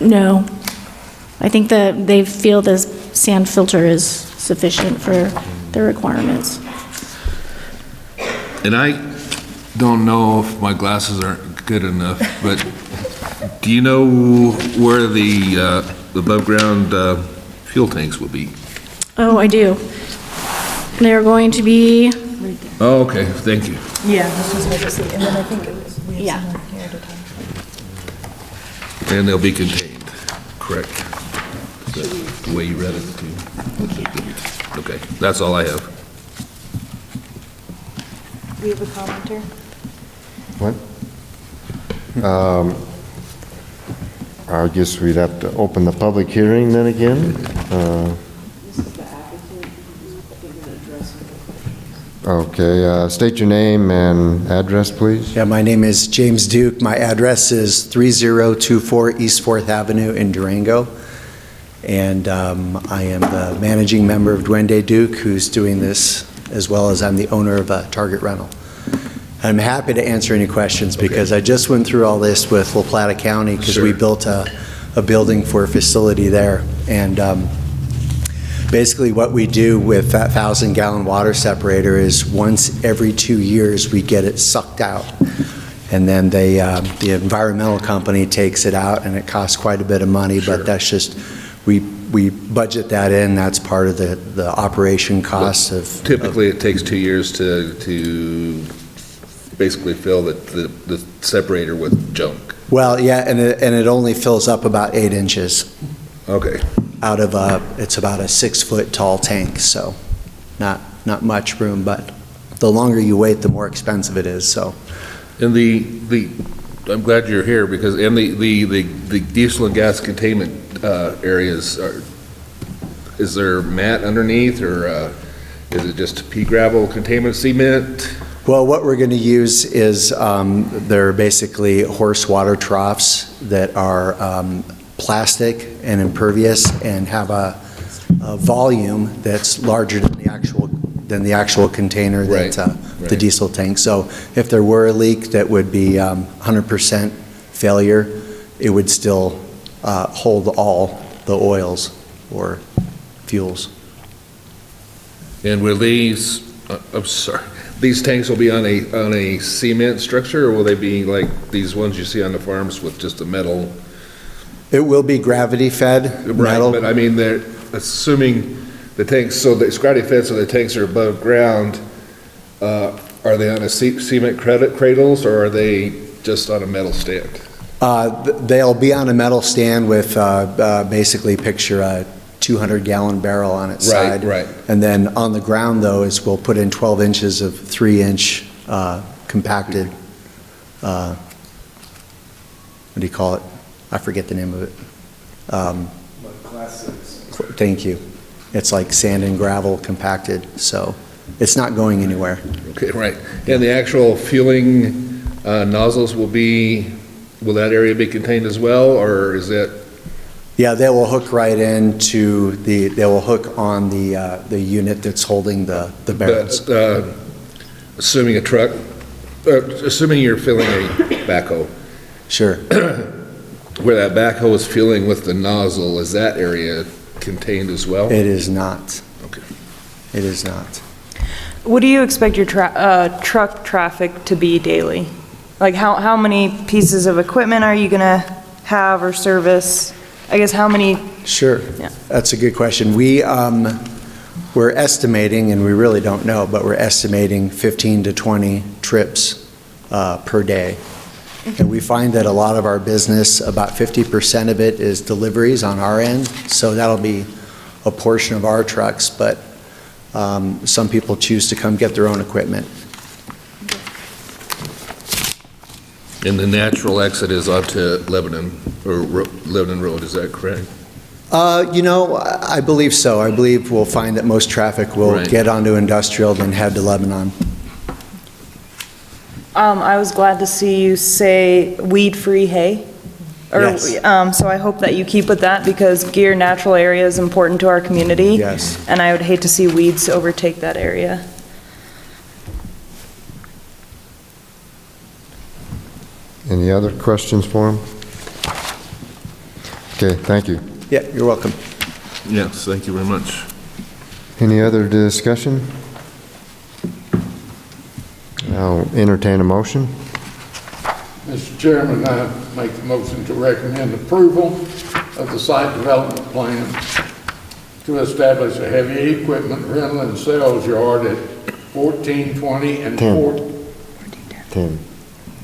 No. I think that they feel this sand filter is sufficient for their requirements. And I don't know if my glasses aren't good enough, but do you know where the above-ground fuel tanks will be? Oh, I do. They're going to be, Oh, okay, thank you. Yeah, this was what I said, and then I think it was, we had Yeah. someone here to talk. And they'll be contained, correct? Is that the way you read it, too? Okay, that's all I have. We have a commenter. What? I guess we'd have to open the public hearing then again. Okay, state your name and address, please. Yeah, my name is James Duke. My address is 3024 East 4th Avenue in Durango. And I am the managing member of Duende Duke, who's doing this, as well as I'm the owner of Target Rental. I'm happy to answer any questions because I just went through all this with La Plata County because we built a building for a facility there. And basically what we do with that 1,000-gallon water separator is once every 2 years we get it sucked out. And then the environmental company takes it out, and it costs quite a bit of money, but that's just, we budget that in. That's part of the operation costs of. Typically, it takes 2 years to basically fill the separator with junk. Well, yeah, and it only fills up about 8 inches. Okay. Out of it's about a 6-foot tall tank, so not much room, but the longer you wait, the more expensive it is, so. And I'm glad you're here because, and the diesel and gas containment areas, is there mat underneath or is it just pea gravel containment cement? Well, what we're going to use is, they're basically horse water troughs that are plastic and impervious and have a volume that's larger than the actual container that the diesel tank. So if there were a leak that would be 100% failure, it would still hold all the oils or fuels. And will these, I'm sorry, these tanks will be on a cement structure, or will they be like these ones you see on the farms with just a metal? It will be gravity fed metal. Right, but I mean, they're assuming the tanks, so it's gravity fed, so the tanks are above ground. Are they on a cement cradles, or are they just on a metal stand? They'll be on a metal stand with basically picture a 200-gallon barrel on its side. Right. And then on the ground, though, is we'll put in 12 inches of 3-inch compacted, what do you call it? I forget the name of it. Thank you. It's like sand and gravel compacted, so it's not going anywhere. Okay, right. And the actual fueling nozzles will that area be contained as well, or is it? Yeah, they will hook right into they will hook on the unit that's holding the barrels. Assuming assuming you're filling a backhoe. Sure. Where that backhoe is filling with the nozzle, is that area contained as well? It is not. Okay. It is not. What do you expect your truck traffic to be daily? Like how many pieces of equipment are you gonna have or service? I guess how many? Sure. Yeah. That's a good question. We're estimating, and we really don't know, but we're estimating 15 to 20 trips per day. And we find that a lot of our business, about 50% of it is deliveries on our end, so that'll be a portion of our trucks, but some people choose to come get their own equipment. And the natural exit is onto Lebanon, or Lebanon Road, is that correct? I believe so. I believe we'll find that most traffic will Right. get onto Industrial, then head to Lebanon. I was glad to see you say weed-free hay. Yes. So I hope that you keep with that because Gear Natural Area is important to our community. Yes. And I would hate to see weeds overtake that area. Any other questions for him? Okay, thank you. Yeah, you're welcome. Yes, thank you very much. Any other discussion? I'll entertain a motion. Mr. Chairman, I make the motion to recommend approval of the site development plan to establish a heavy equipment rental and sales yard at 1420 and 10.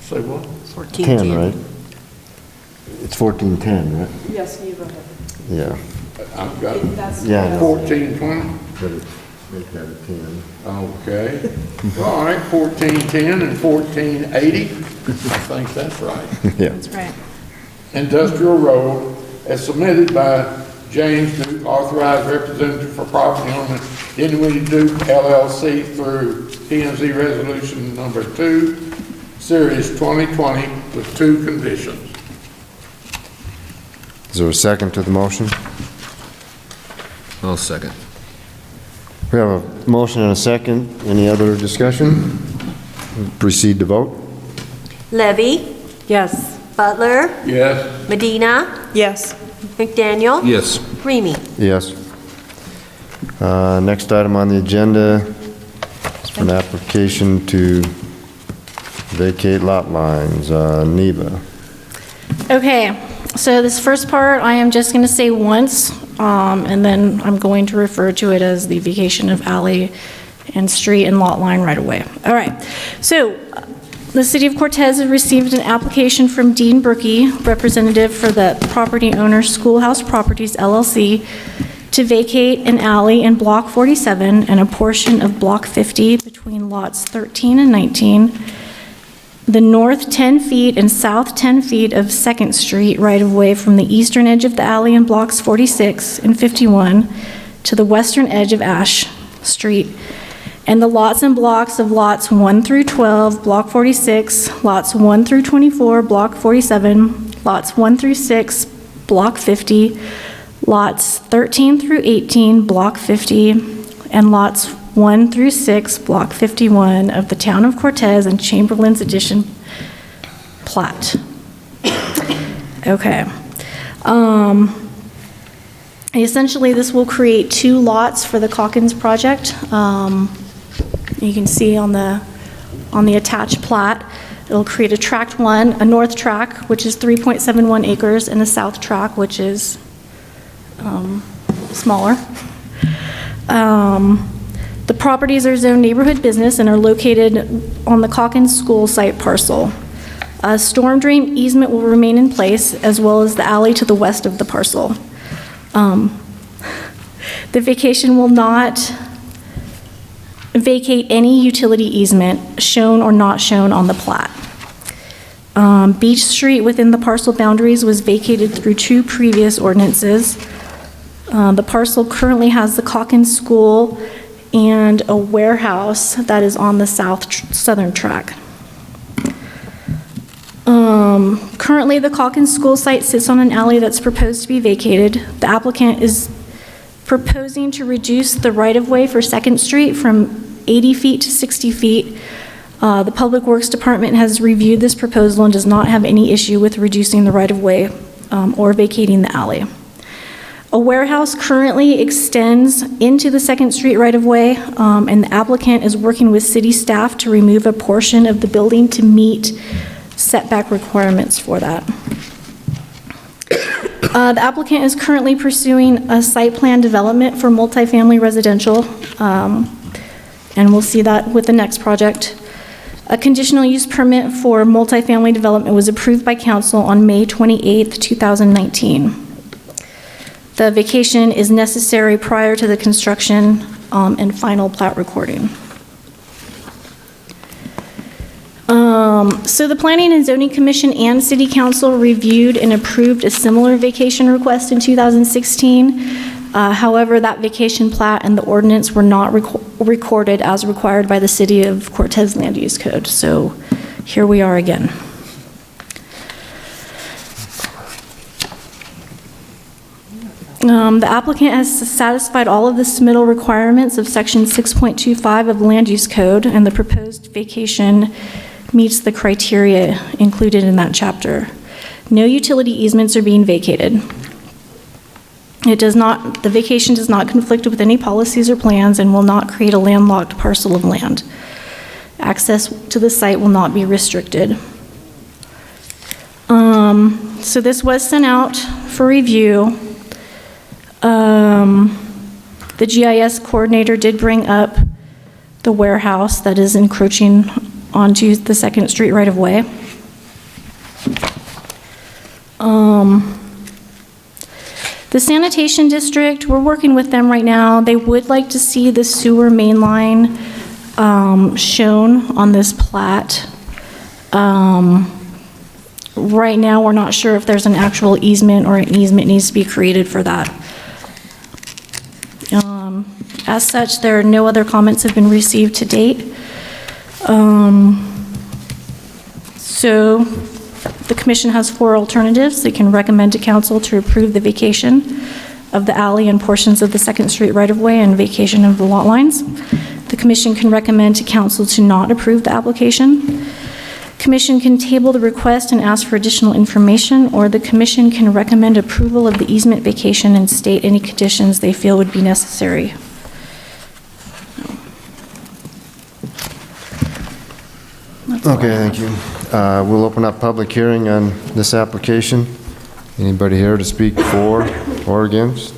Say what? 10, right? It's 1410, right? Yes, you go ahead. Yeah. I've got Yeah. 1420. But it's, make that a 10. Okay. All right, 1410 and 1480. I think that's right. Yeah. That's right. Industrial Road, as submitted by James Duke, authorized representative for property owner Dinwiddie Duke LLC through P&Z Resolution Number 2, Series 2020, with 2 conditions. Is there a second to the motion? I'll second. We have a motion and a second. Any other discussion? Proceed to vote. Levy, Yes. Butler, Yes. Medina, Yes. McDaniel. Yes. Remy. Yes. Next item on the agenda is for an application to vacate lot lines. Neva. Okay, so this first part, I am just going to say once, and then I'm going to refer to it as the vacation of alley and street and lot line right away. All right, so the City of Cortez has received an application from Dean Berkey, representative for the property owner Schoolhouse Properties LLC, to vacate an alley in Block 47 and a portion of Block 50 between lots 13 and 19, the north 10 feet and south 10 feet of 2nd Street right-of-way from the eastern edge of the alley in Blocks 46 and 51 to the western edge of Ash Street, and the lots and blocks of lots 1 through 12, Block 46, lots 1 through 24, Block 47, lots 1 through 6, Block 50, lots 13 through 18, Block 50, and lots 1 through 6, Block 51 of the Town of Cortez and Chamberlain's Edition plat. Okay. Essentially, this will create 2 lots for the Calkins project. You can see on the attached plat, it'll create a tract 1, a north tract, which is 3.71 acres, and a south tract, which is smaller. The properties are zoned neighborhood business and are located on the Calkins School site parcel. A storm drain easement will remain in place, as well as the alley to the west of the parcel. The vacation will not vacate any utility easement shown or not shown on the plat. Beach Street within the parcel boundaries was vacated through 2 previous ordinances. The parcel currently has the Calkins School and a warehouse that is on the southern track. Currently, the Calkins School site sits on an alley that's proposed to be vacated. The applicant is proposing to reduce the right-of-way for 2nd Street from 80 feet to 60 feet. The Public Works Department has reviewed this proposal and does not have any issue with reducing the right-of-way or vacating the alley. A warehouse currently extends into the Second Street right-of-way, and the applicant is working with city staff to remove a portion of the building to meet setback requirements for that. The applicant is currently pursuing a site plan development for multifamily residential, and we'll see that with the next project. A conditional use permit for multifamily development was approved by council on May 28th, 2019. The vacation is necessary prior to the construction and final plat recording. So the Planning and Zoning Commission and City Council reviewed and approved a similar vacation request in 2016. However, that vacation plat and the ordinance were not recorded as required by the City of Cortez Land Use Code. So here we are again. The applicant has satisfied all of the submittal requirements of Section 6.25 of the Land Use Code, and the proposed vacation meets the criteria included in that chapter. No utility easements are being vacated. The vacation does not conflict with any policies or plans and will not create a landlocked parcel of land. Access to the site will not be restricted. So this was sent out for review. The GIS coordinator did bring up the warehouse that is encroaching onto the Second Street right-of-way. The sanitation district, we're working with them right now. They would like to see the sewer main line shown on this plat. Right now, we're not sure if there's an actual easement or an easement needs to be created for that. As such, there are no other comments have been received to date. So the commission has 4 alternatives. They can recommend to council to approve the vacation of the alley and portions of the Second Street right-of-way and vacation of the lot lines. The commission can recommend to council to not approve the application. Commission can table the request and ask for additional information, or the commission can recommend approval of the easement vacation and state any conditions they feel would be necessary. Okay, thank you. We'll open up public hearing on this application. Anybody here to speak for or against?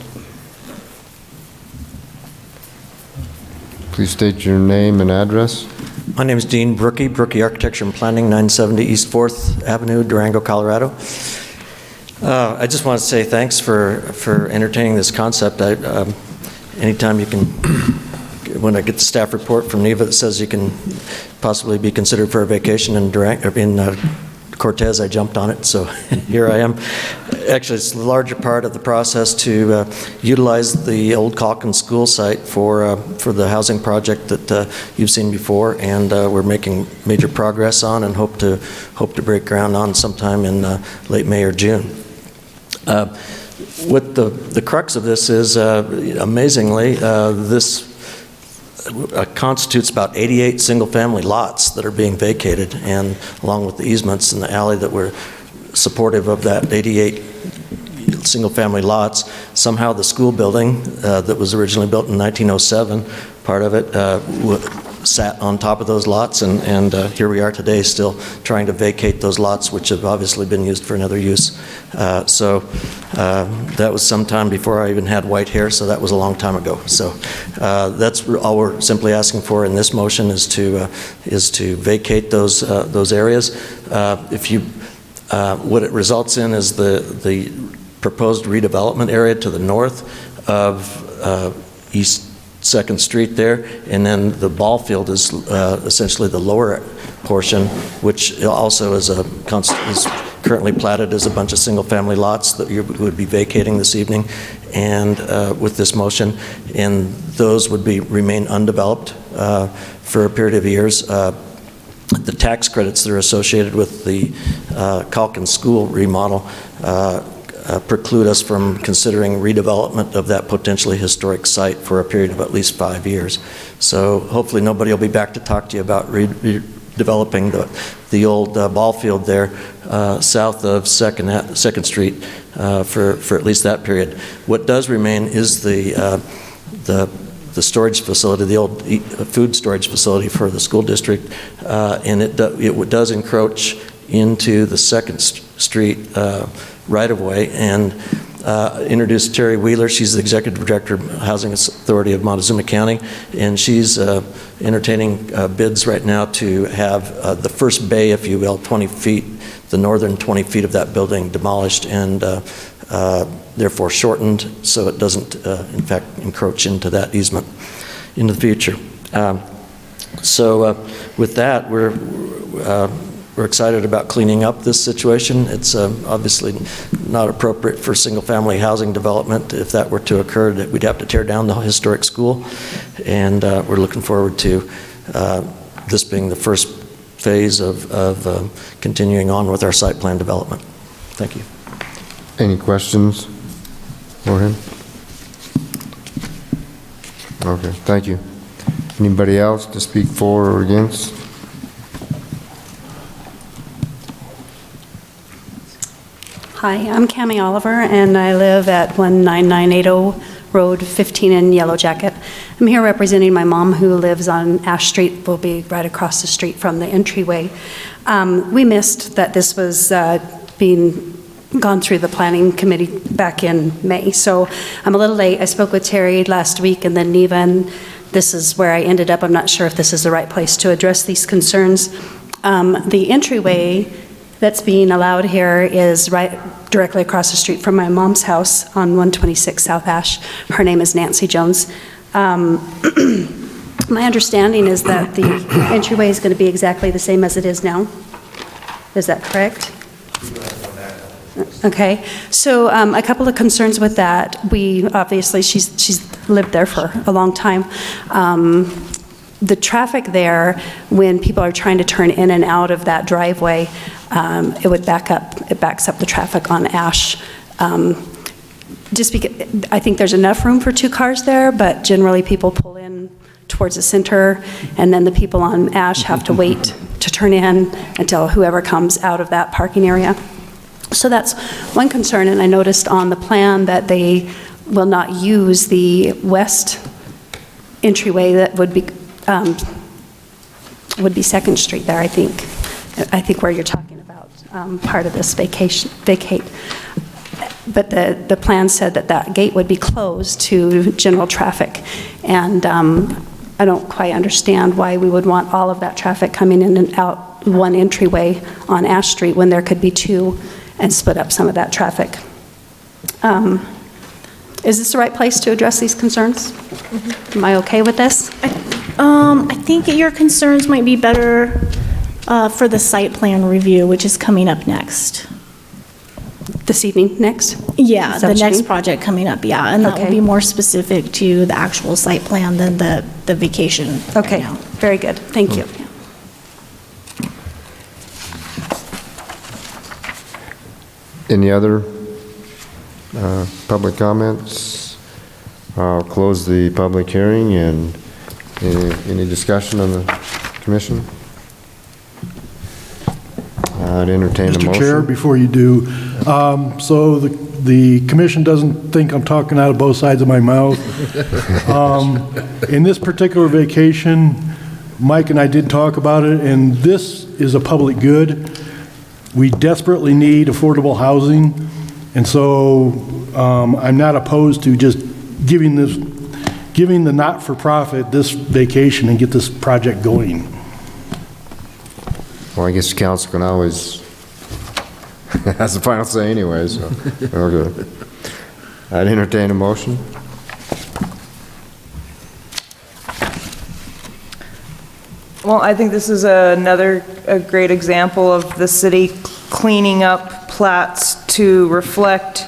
Please state your name and address. My name is Dean Brookie Architecture and Planning, 970 East 4th Avenue, Durango, Colorado. I just want to say thanks for entertaining this concept. Anytime you can, when I get the staff report from NEVA that says you can possibly be considered for a vacation in Cortez, I jumped on it, so here I am. Actually, it's the larger part of the process to utilize the old Calkin School site for the housing project that you've seen before, and we're making major progress on and hope to break ground on sometime in late May or June. What the crux of this is, amazingly, this constitutes about 88 single-family lots that are being vacated, and along with the easements in the alley that were supportive of that 88 single-family lots, somehow the school building that was originally built in 1907, part of it sat on top of those lots, and here we are today still trying to vacate those lots, which have obviously been used for another use. So that was sometime before I even had white hair, so that was a long time ago. So that's all we're simply asking for in this motion is to vacate those areas. What it results in is the proposed redevelopment area to the north of East 2nd Street there, and then the ball field is essentially the lower portion, which also is currently platted as a bunch of single-family lots that you would be vacating this evening, and with this motion, and those would remain undeveloped for a period of years. The tax credits that are associated with the Calkin School remodel preclude us from considering redevelopment of that potentially historic site for a period of at least 5 years. So hopefully nobody will be back to talk to you about redevelopment developing the old ball field there south of Second Street for at least that period. What does remain is the storage facility, the old food storage facility for the school district, and it does encroach into the Second Street right-of-way, and introduced Terry Wheeler. She's the Executive Director of Housing Authority of Montezuma County, and she's entertaining bids right now to have the first bay, if you will, 20 feet, the northern 20 feet of that building demolished and therefore shortened so it doesn't, in fact, encroach into that easement in the future. So with that, we're excited about cleaning up this situation. It's obviously not appropriate for single-family housing development. If that were to occur, that we'd have to tear down the historic school, and we're looking forward to this being the first phase of continuing on with our site plan development. Thank you. Any questions for him? Okay, thank you. Anybody else to speak for or against? Hi, I'm Cammie Oliver, and I live at 19980 Road 15 in Yellow Jacket. I'm here representing my mom, who lives on Ash Street. Will be right across the street from the entryway. We missed that this was being gone through the planning committee back in May, so I'm a little late. I spoke with Terry last week and then Neva, and this is where I ended up. I'm not sure if this is the right place to address these concerns. The entryway that's being allowed here is right directly across the street from my mom's house on 126 South Ash. Her name is Nancy Jones. My understanding is that the entryway is going to be exactly the same as it is now. Is that correct? Okay, so a couple of concerns with that. We obviously, she's lived there for a long time. The traffic there, when people are trying to turn in and out of that driveway, it backs up the traffic on Ash. Just because I think there's enough room for 2 cars there, but generally people pull in towards the center, and then the people on Ash have to wait to turn in until whoever comes out of that parking area. So that's one concern, and I noticed on the plan that they will not use the west entryway that would be Second Street there, I think where you're talking about part of this vacate. But the plan said that gate would be closed to general traffic, and I don't quite understand why we would want all of that traffic coming in and out one entryway on Ash Street when there could be 2 and split up some of that traffic. Is this the right place to address these concerns? Mm-hmm. Am I okay with this? I think your concerns might be better for the site plan review, which is coming up next. This evening, next? Yeah, the next project coming up, yeah. And that will be more specific to the actual site plan than the vacation. Okay, right, very good. Thank you. Any other public comments? I'll close the public hearing, and any discussion on the commission? I'd entertain a motion. Mr. Chair, before you do, so the commission doesn't think I'm talking out of both sides of my mouth. In this particular vacation, Mike and I did talk about it, and this is a public good. We desperately need affordable housing, and so I'm not opposed to just giving the not-for-profit this vacation and get this project going. Well, I guess the council can always has the final say anyway, so okay. I'd entertain a motion. Well, I think this is a great example of the city cleaning up plats to reflect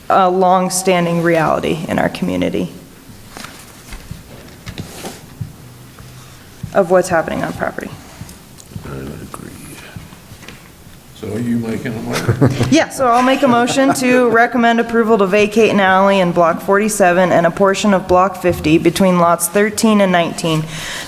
a long-standing reality in our community of what's happening on property. So are you making a motion? Yeah, so I'll make a motion to recommend approval to vacate an alley in Block 47 and a portion of Block 50 between lots 13 and 19,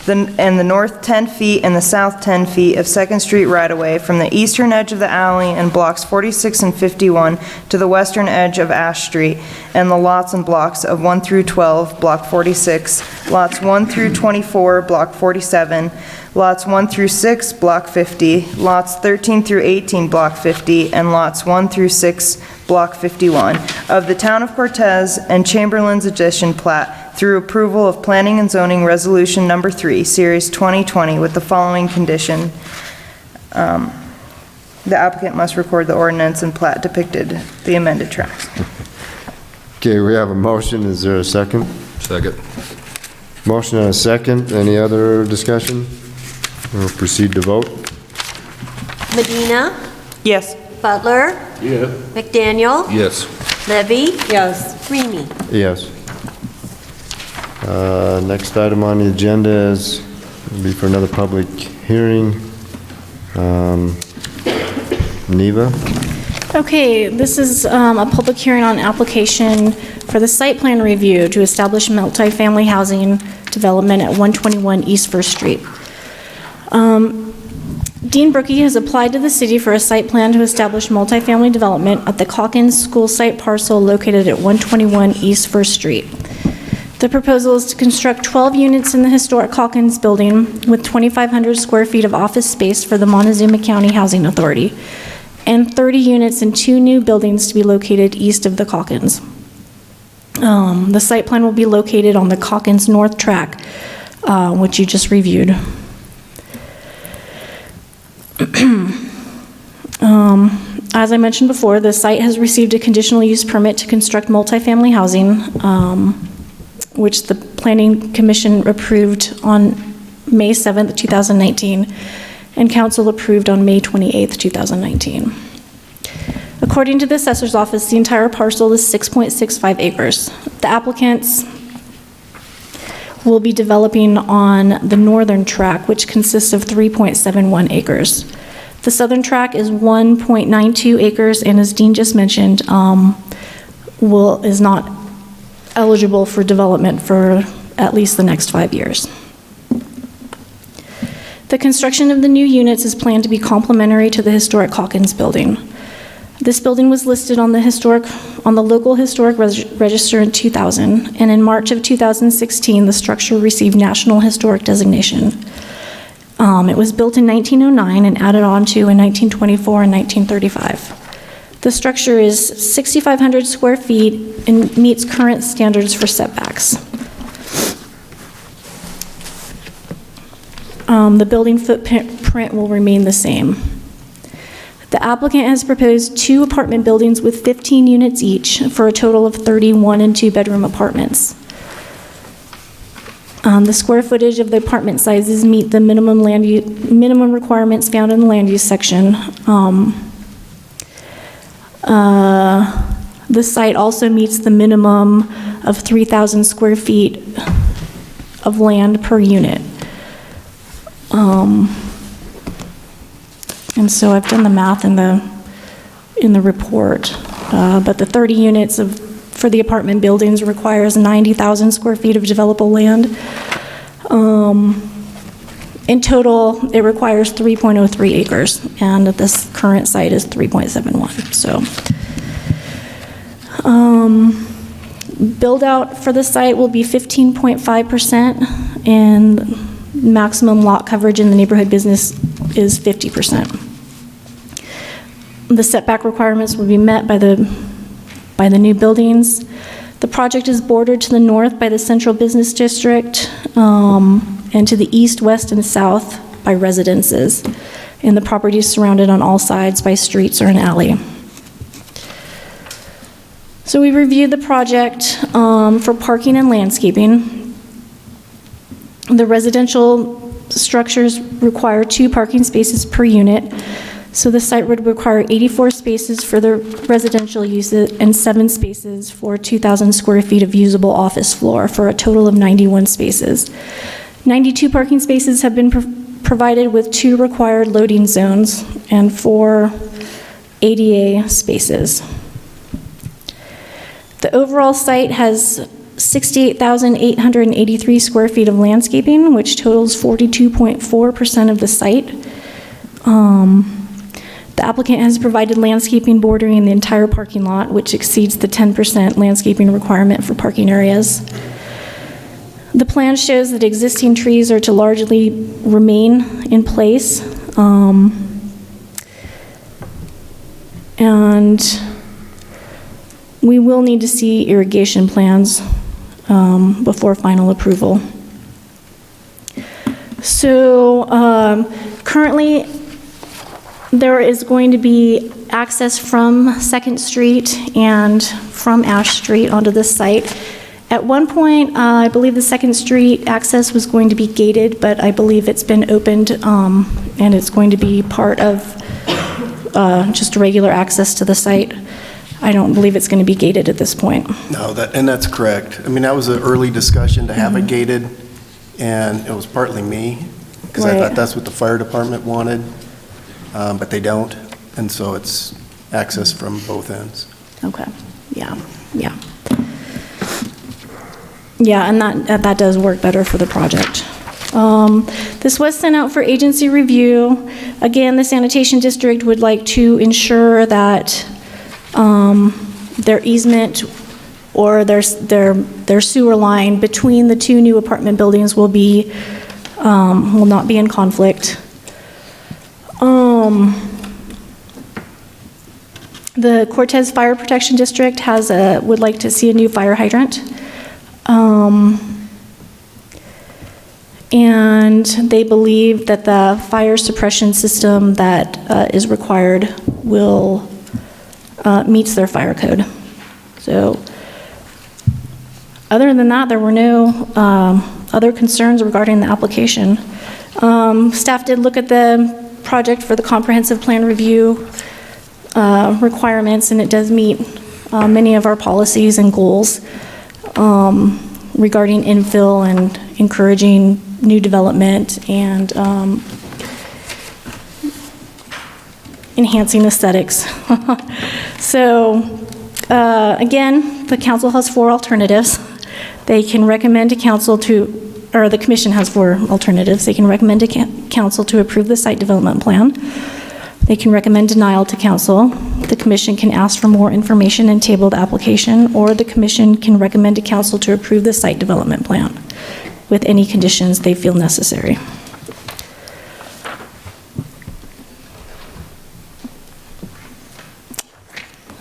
and the north 10 feet and the south 10 feet of Second Street right-of-way from the eastern edge of the alley in Blocks 46 and 51 to the western edge of Ash Street, and the lots and blocks of 1 through 12, Block 46, lots 1 through 24, Block 47, lots 1 through 6, Block 50, lots 13 through 18, Block 50, and lots 1 through 6, Block 51, of the Town of Cortez and Chamberlain's Addition plat through approval of Planning and Zoning Resolution Number 3, Series 2020, with the following condition. The applicant must record the ordinance and plat depicted the amended tracts. Okay, we have a motion. Is there a second? Second. Motion and a second. Any other discussion? We'll proceed to vote. Medina, Yes. Butler, Yes. McDaniel, Yes. Levy, Yes. Remy. Yes. Next item on the agenda is, will be for another public hearing. Neva? Okay, this is a public hearing on application for the site plan review to establish multifamily housing development at 121 East First Street. Dean Brookie has applied to the city for a site plan to establish multifamily development at the Calkins School Site parcel located at 121 East First Street. The proposal is to construct 12 units in the historic Calkins building with 2,500 square feet of office space for the Montezuma County Housing Authority, and 30 units in 2 new buildings to be located east of the Calkins. The site plan will be located on the Calkins North Track, which you just reviewed. As I mentioned before, the site has received a conditional use permit to construct multifamily housing, which the Planning Commission approved on May 7th, 2019, and Council approved on May 28th, 2019. According to the Assessor's Office, the entire parcel is 6.65 acres. The applicants will be developing on the northern track, which consists of 3.71 acres. The southern track is 1.92 acres, and as Dean just mentioned, is not eligible for development for at least the next 5 years. The construction of the new units is planned to be complementary to the historic Calkins building. This building was listed on the local historic register in 2000, and in March of 2016, the structure received National Historic designation. It was built in 1909 and added on to in 1924 and 1935. The structure is 6,500 square feet and meets current standards for setbacks. The building footprint will remain the same. The applicant has proposed 2 apartment buildings with 15 units each for a total of 31 and 2-bedroom apartments. The square footage of the apartment sizes meet the minimum requirements found in the land use section. The site also meets the minimum of 3,000 square feet of land per unit. And so I've done the math in the report, but the 30 units for the apartment buildings requires 90,000 square feet of developable land. In total, it requires 3.03 acres, and this current site is 3.71. So, build out for the site will be 15.5%, and maximum lot coverage in the neighborhood business is 50%. The setback requirements will be met by the new buildings. The project is bordered to the north by the Central Business District, and to the east, west, and south by residences. And the property is surrounded on all sides by streets or an alley. So we reviewed the project for parking and landscaping. The residential structures require 2 parking spaces per unit. So the site would require 84 spaces for the residential uses and 7 spaces for 2,000 square feet of usable office floor for a total of 91 spaces. 92 parking spaces have been provided with 2 required loading zones and 4 ADA spaces. The overall site has 68,883 square feet of landscaping, which totals 42.4% of the site. The applicant has provided landscaping bordering the entire parking lot, which exceeds the 10% landscaping requirement for parking areas. The plan shows that existing trees are to largely remain in place. And we will need to see irrigation plans before final approval. So currently, there is going to be access from 2nd Street and from Ash Street onto this site. At one point, I believe the 2nd Street access was going to be gated, but I believe it's been opened and it's going to be part of just regular access to the site. I don't believe it's going to be gated at this point. No, and that's correct. I mean, that was an early discussion to have it gated, and it was partly me, because I thought that's what the fire department wanted, but they don't, and so it's access from both ends. Okay, yeah. Yeah, and that does work better for the project. This was sent out for agency review. Again, the sanitation district would like to ensure that their easement or their sewer line between the two new apartment buildings will not be in conflict. The Cortez Fire Protection District would like to see a new fire hydrant. And they believe that the fire suppression system that is required meets their fire code. So, other than that, there were no other concerns regarding the application. Staff did look at the project for the comprehensive plan review requirements, and it does meet many of our policies and goals regarding infill and encouraging new development and enhancing aesthetics. So, again, the council has 4 alternatives. They can recommend to council or the commission has 4 alternatives. They can recommend to council to approve the site development plan. They can recommend denial to council. The commission can ask for more information and table the application, or the commission can recommend to council to approve the site development plan with any conditions they feel necessary.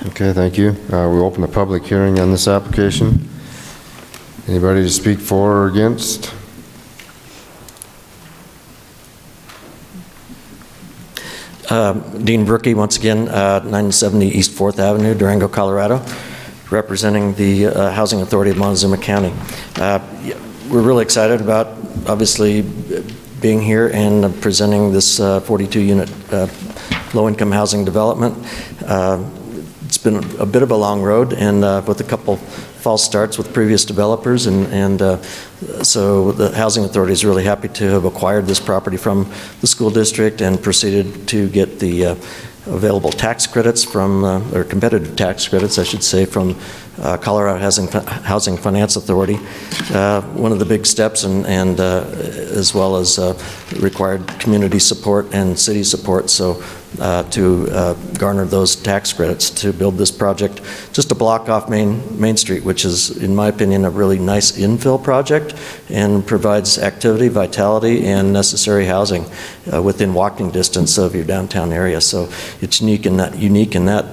Okay, thank you. We'll open the public hearing on this application. Anybody to speak for or against? Dean Brookie, once again, 970 East 4th Avenue, Durango, Colorado, representing the Housing Authority of Montezuma County. We're really excited about, obviously, being here and presenting this 42-unit low-income housing development. It's been a bit of a long road, and with a couple false starts with previous developers, and so the Housing Authority is really happy to have acquired this property from the school district and proceeded to get the available tax credits from, or competitive tax credits, I should say, from Colorado Housing Finance Authority. One of the big steps, and as well as required community support and city support, so to garner those tax credits to build this project just a block off Main Street, which is, in my opinion, a really nice infill project and provides activity, vitality, and necessary housing within walking distance of your downtown area. So it's unique in that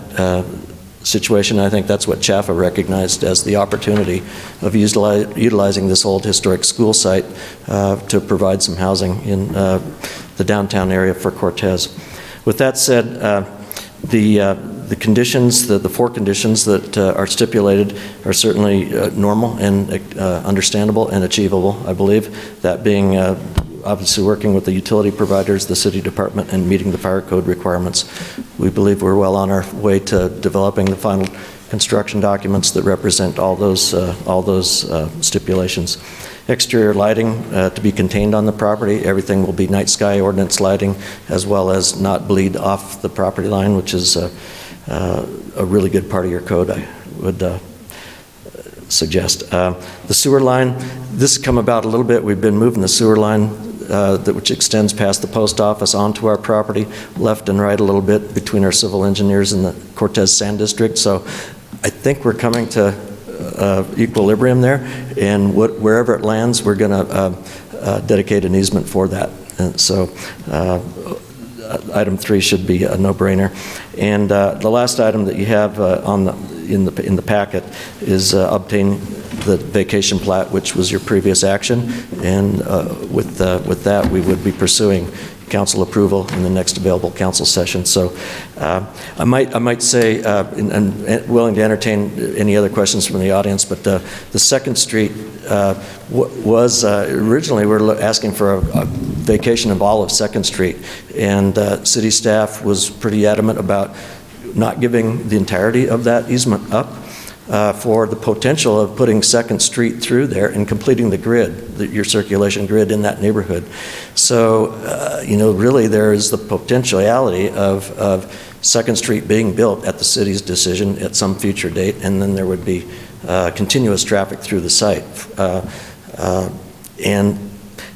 situation. I think that's what CHAFA recognized as the opportunity of utilizing this old historic school site to provide some housing in the downtown area for Cortez. With that said, the conditions, the 4 conditions that are stipulated are certainly normal and understandable and achievable, I believe. That being obviously working with the utility providers, the city department, and meeting the fire code requirements. We believe we're well on our way to developing the final construction documents that represent all those stipulations. exterior lighting to be contained on the property. Everything will be night sky ordinance lighting, as well as not bleed off the property line, which is a really good part of your code, I would suggest. The sewer line, this has come about a little bit. We've been moving the sewer line which extends past the post office onto our property, left and right a little bit between our civil engineers and the Cortez Sand District. So I think we're coming to equilibrium there, and wherever it lands, we're going to dedicate an easement for that. And so item 3 should be a no-brainer. And the last item that you have in the packet is obtain the vacation plat, which was your previous action, and with that, we would be pursuing council approval in the next available council session. So I might say, and willing to entertain any other questions from the audience, but the 2nd Street was originally we were asking for a vacation of all of 2nd Street, and city staff was pretty adamant about not giving the entirety of that easement up for the potential of putting 2nd Street through there and completing the grid, your circulation grid in that neighborhood. So, really there is the potentiality of 2nd Street being built at the city's decision at some future date, and then there would be continuous traffic through the site. And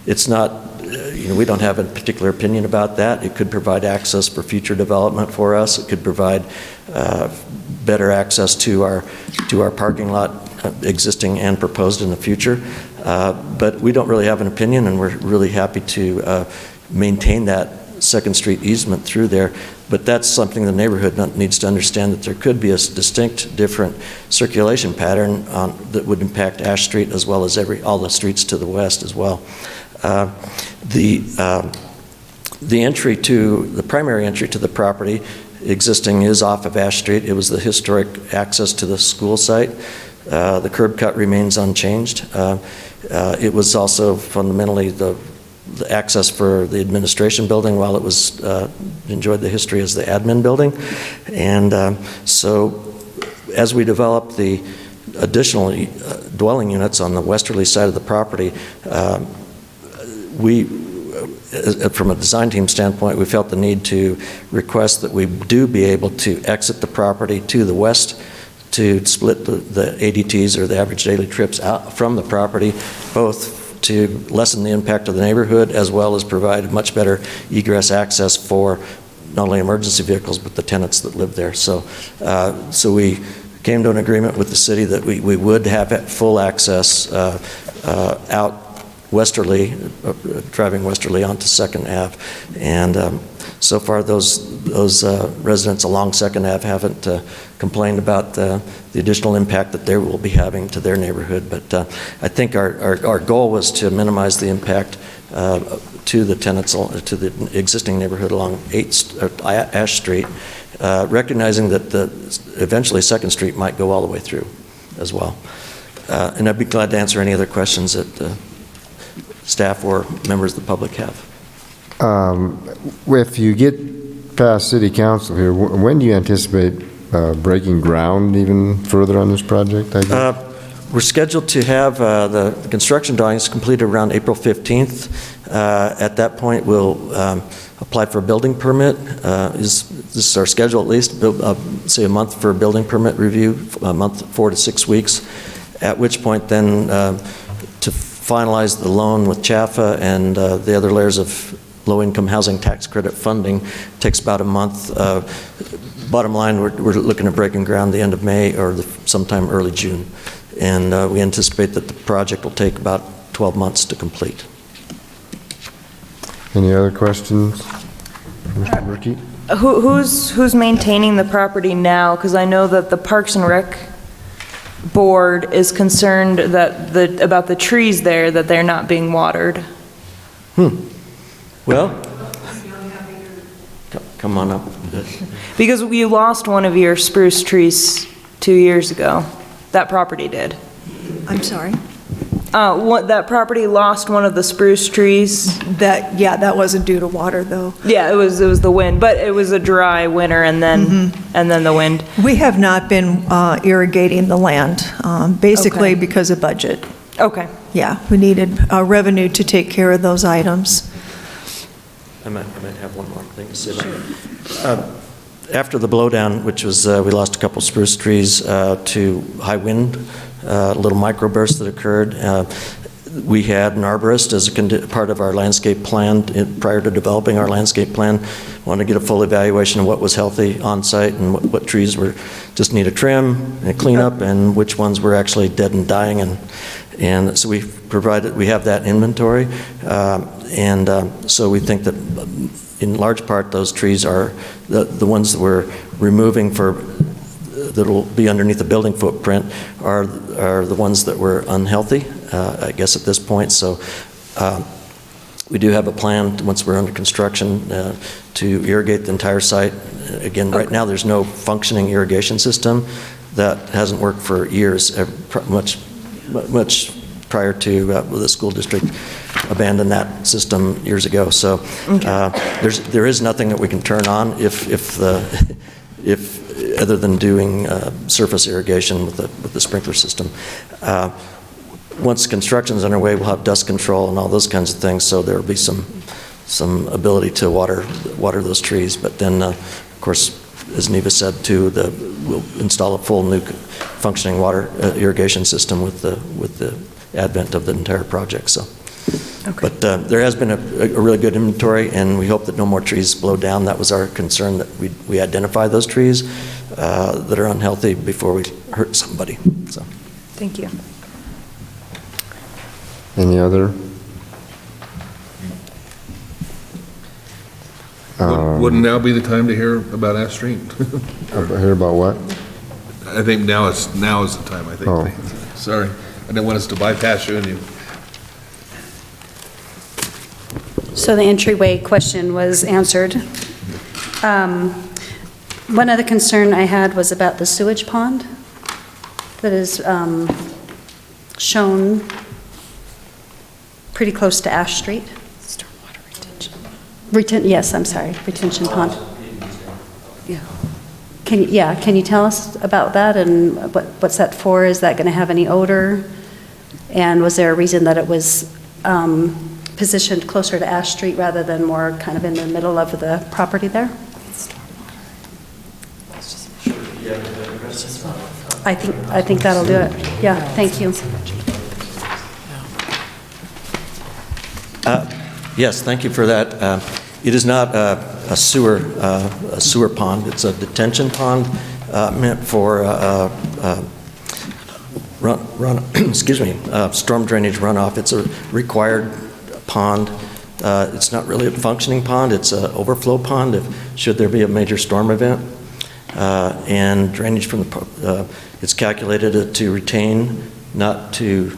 it's not, we don't have a particular opinion about that. It could provide access for future development for us. It could provide better access to our parking lot, existing and proposed in the future. But we don't really have an opinion, and we're really happy to maintain that 2nd Street easement through there. But that's something the neighborhood needs to understand, that there could be a distinct different circulation pattern that would impact Ash Street as well as all the streets to the west as well. The primary entry to the property existing is off of Ash Street. It was the historic access to the school site. The curb cut remains unchanged. It was also fundamentally the access for the administration building, while it was enjoyed the history as the admin building. And so as we develop the additional dwelling units on the westerly side of the property, from a design team standpoint, we felt the need to request that we do be able to exit the property to the west to split the ADTs, or the average daily trips, out from the property, both to lessen the impact of the neighborhood as well as provide much better egress access for not only emergency vehicles but the tenants that live there. So we came to an agreement with the city that we would have full access out westerly, driving westerly onto 2nd Ave. And so far those residents along 2nd Ave haven't complained about the additional impact that they will be having to their neighborhood. But I think our goal was to minimize the impact to the tenants, to the existing neighborhood along Ash Street, recognizing that eventually 2nd Street might go all the way through as well. And I'd be glad to answer any other questions that staff or members of the public have. If you get past city council here, when do you anticipate breaking ground even further on this project, I guess? We're scheduled to have the construction drawings completed around April 15th. At that point, we'll apply for a building permit. This is our schedule, at least, say a month for a building permit review, a month, 4 to 6 weeks, at which point then to finalize the loan with CHAFA and the other layers of low-income housing tax credit funding takes about a month. Bottom line, we're looking at breaking ground the end of May or sometime early June. And we anticipate that the project will take about 12 months to complete. Any other questions? Mr. Berkey? Who's maintaining the property now? Because I know that the Parks and Rec board is concerned that about the trees there, that they're not being watered. Well, come on up. Because you lost one of your spruce trees 2 years ago. That property did. I'm sorry? That property lost one of the spruce trees. That wasn't due to water, though. Yeah, it was the wind, but it was a dry winter and then the wind. We have not been irrigating the land, basically because of budget. Okay. yeah, we needed revenue to take care of those items. I might have one more thing to say about it. After the blowdown, which was, we lost a couple spruce trees to high wind, a little microburst that occurred. We had an arborist as a part of our landscape plan prior to developing our landscape plan. Wanted to get a full evaluation of what was healthy on site and what trees were just need a trim and a cleanup, and which ones were actually dead and dying. And so we have that inventory. So we think that in large part those trees are the ones that we're removing that will be underneath the building footprint are the ones that were unhealthy, I guess, at this point. So we do have a plan, once we're under construction, to irrigate the entire site. Again, right now there's no functioning irrigation system. That hasn't worked for years, much prior to the school district abandoned that system years ago. So there is nothing that we can turn on if other than doing surface irrigation with the sprinkler system. Once construction's underway, we'll have dust control and all those kinds of things, so there will be some ability to water those trees. But then, of course, as Neva said too, we'll install a full new functioning water irrigation system with the advent of the entire project. So. Okay. But there has been a really good inventory, and we hope that no more trees blow down. That was our concern, that we identify those trees that are unhealthy before we hurt somebody. So. Thank you. Any other? Wouldn't now be the time to hear about Ash Street? Hear about what? I think now is the time, I think. Oh. Sorry, I didn't want us to bypass you and you. So the entryway question was answered. One other concern I had was about the sewage pond that is shown pretty close to Ash Street. Stormwater retention. Yes, I'm sorry, retention pond. Yeah. Can you tell us about that, and what's that for? Is that going to have any odor? And was there a reason that it was positioned closer to Ash Street rather than more kind of in the middle of the property there? I think that'll do it. Yeah, thank you. Yes, thank you for that. It is not a sewer pond. It's a detention pond meant for storm drainage runoff. It's a required pond. It's not really a functioning pond. It's an overflow pond should there be a major storm event. And drainage from it's calculated to retain, not to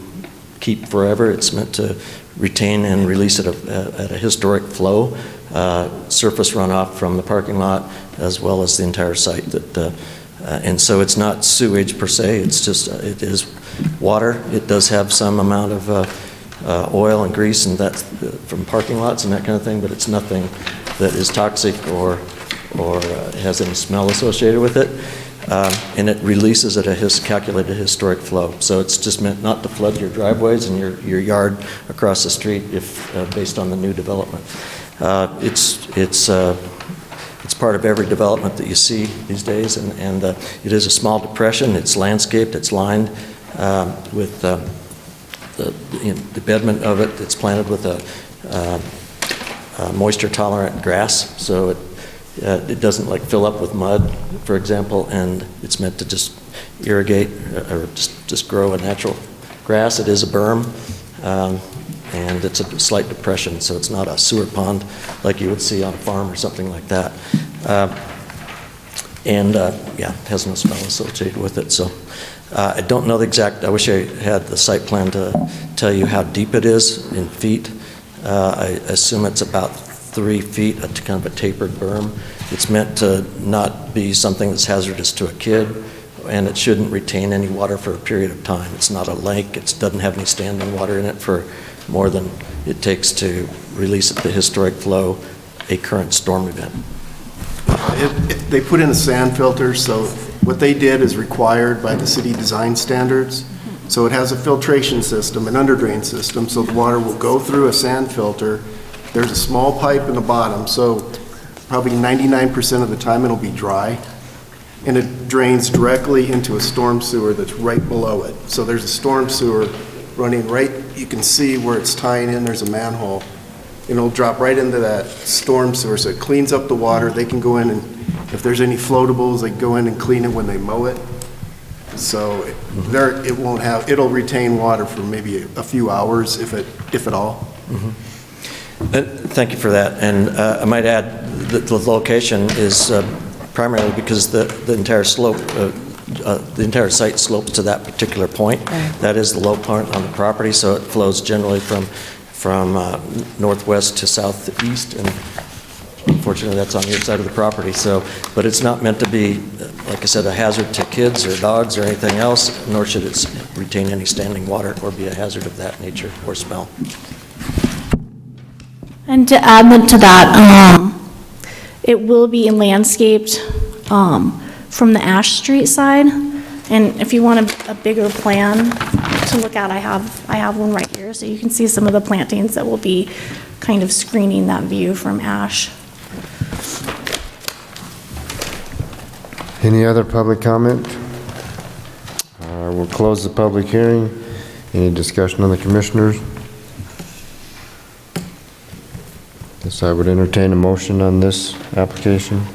keep forever. It's meant to retain and release at a historic flow, surface runoff from the parking lot as well as the entire site. And so it's not sewage per se. It's just it is water. It does have some amount of oil and grease and that from parking lots and that kind of thing, but it's nothing that is toxic or has any smell associated with it. And it releases at a calculated historic flow. So it's just meant not to flood your driveways and your yard across the street based on the new development. It's part of every development that you see these days, and it is a small depression. It's landscaped. It's lined with the bedment of it. It's planted with a moisture-tolerant grass, so it doesn't like fill up with mud, for example, and it's meant to just irrigate or just grow a natural grass. It is a berm, and it's a slight depression, so it's not a sewer pond like you would see on a farm or something like that. It has no smell associated with it. So I don't know the exact, I wish I had the site plan to tell you how deep it is in feet. I assume it's about 3 feet, kind of a tapered berm. It's meant to not be something that's hazardous to a kid, and it shouldn't retain any water for a period of time. It's not a lake. It doesn't have any standing water in it for more than it takes to release at the historic flow a current storm event. They put in a sand filter, so what they did is required by the city design standards. So it has a filtration system, an underdrain system, so the water will go through a sand filter. There's a small pipe in the bottom, so probably 99% of the time it'll be dry. And it drains directly into a storm sewer that's right below it. So there's a storm sewer running right, you can see where it's tying in, there's a manhole. And it'll drop right into that storm sewer, so it cleans up the water. They can go in and, if there's any floatables, they go in and clean it when they mow it. So it won't have, it'll retain water for maybe a few hours, if at all. Thank you for that. And I might add that the location is primarily because the entire slope, the entire site slopes to that particular point. Right. That is the low point on the property, so it flows generally from northwest to southeast, and unfortunately, that's on your side of the property. So, but it's not meant to be, like I said, a hazard to kids or dogs or anything else, nor should it retain any standing water or be a hazard of that nature or smell. And to add to that, it will be landscaped from the Ash Street side. And if you want a bigger plan to look at, I have one right here, so you can see some of the plantings that will be kind of screening that view from Ash. Any other public comment? We'll close the public hearing. Any discussion on the commissioners? Guess I would entertain a motion on this application.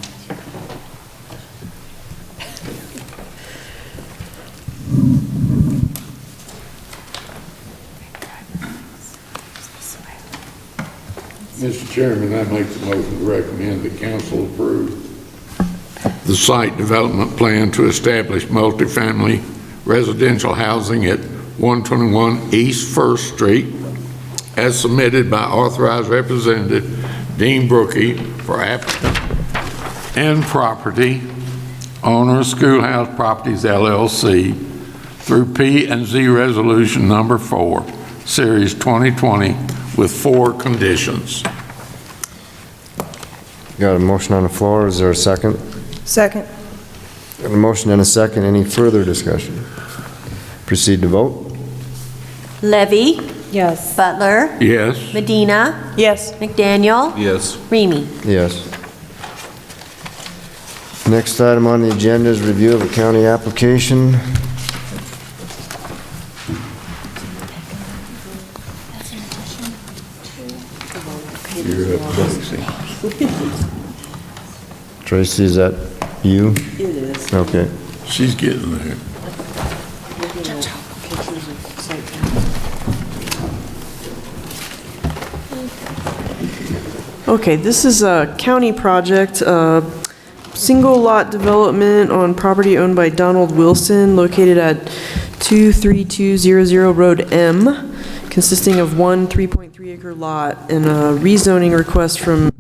Mr. Chairman, I make the motion to recommend the council approve the site development plan to establish multifamily residential housing at 121 East First Street as submitted by authorized representative Dean Brookie for applicant and property owner Schoolhouse Properties LLC through P&Z Resolution Number 4, Series 2020, with 4 conditions. Got a motion on the floor. Is there a second? Second. Got a motion and a second. Any further discussion? Proceed to vote. Levy? Yes. Butler? Yes. Medina? Yes. McDaniel? Yes. Remy? Yes. Next item on the agenda is review of a county application. You're up, Tracy. Tracy, is that you? It is. Okay. She's getting there. Okay, this is a county project, single lot development on property owned by Donald Wilson located at 23200 Road M, consisting of one 3.3 acre lot and a rezoning request from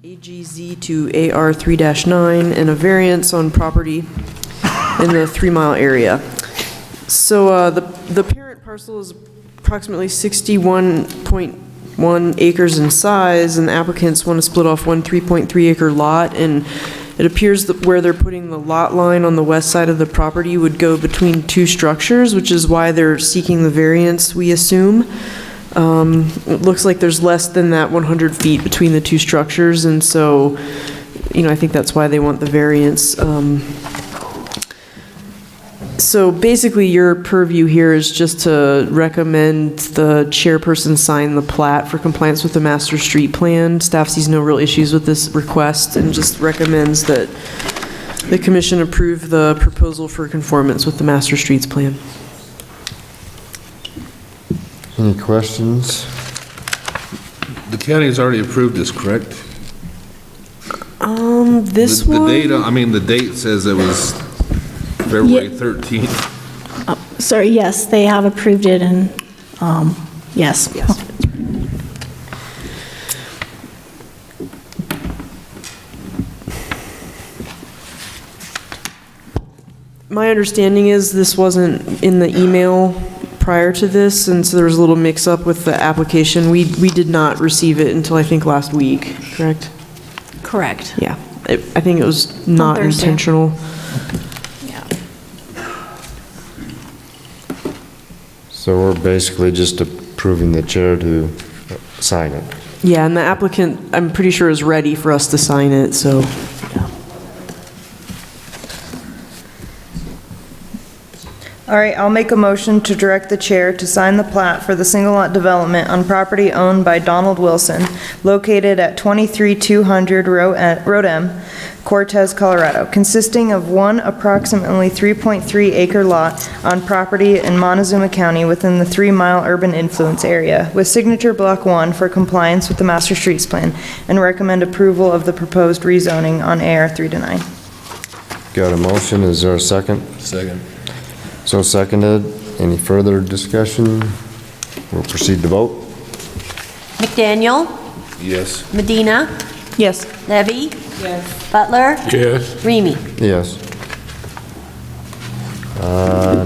AGZ to AR 3-9 and a variance on property in the 3 mile area. So the parent parcel is approximately 61.1 acres in size, and the applicants want to split off one 3.3 acre lot, and it appears that where they're putting the lot line on the west side of the property would go between 2 structures, which is why they're seeking the variance, we assume. It looks like there's less than that 100 feet between the 2 structures, and so, I think that's why they want the variance. So basically, your purview here is just to recommend the chairperson sign the plat for compliance with the master street plan. Staff sees no real issues with this request and just recommends that the commission approve the proposal for conformance with the master streets plan. Any questions? The county has already approved this, correct? This The one? date, the date says it was February 13th. Sorry, yes, they have approved it, and, yes. My understanding is this wasn't in the email prior to this, and so there was a little mix-up with the application. We did not receive it until I think last week, correct? Correct. Yeah, I think it was not Thursday. intentional. So we're basically just approving the chair to sign it. Yeah, and the applicant, I'm pretty sure, is ready for us to sign it, so. All right, I'll make a motion to direct the chair to sign the plat for the single lot development on property owned by Donald Wilson, located at 23200 Road M, Cortez, Colorado, consisting of one approximately 3.3 acre lot on property in Montezuma County within the 3-mile urban influence area, with signature block 1 for compliance with the master streets plan, and recommend approval of the proposed rezoning on AR 3-9. Got a motion, is there a second? Second. So seconded. Any further discussion? We'll proceed to vote. McDaniel? Yes. Medina? Yes. Levy? Yes. Butler? Yes. Remy? Yes.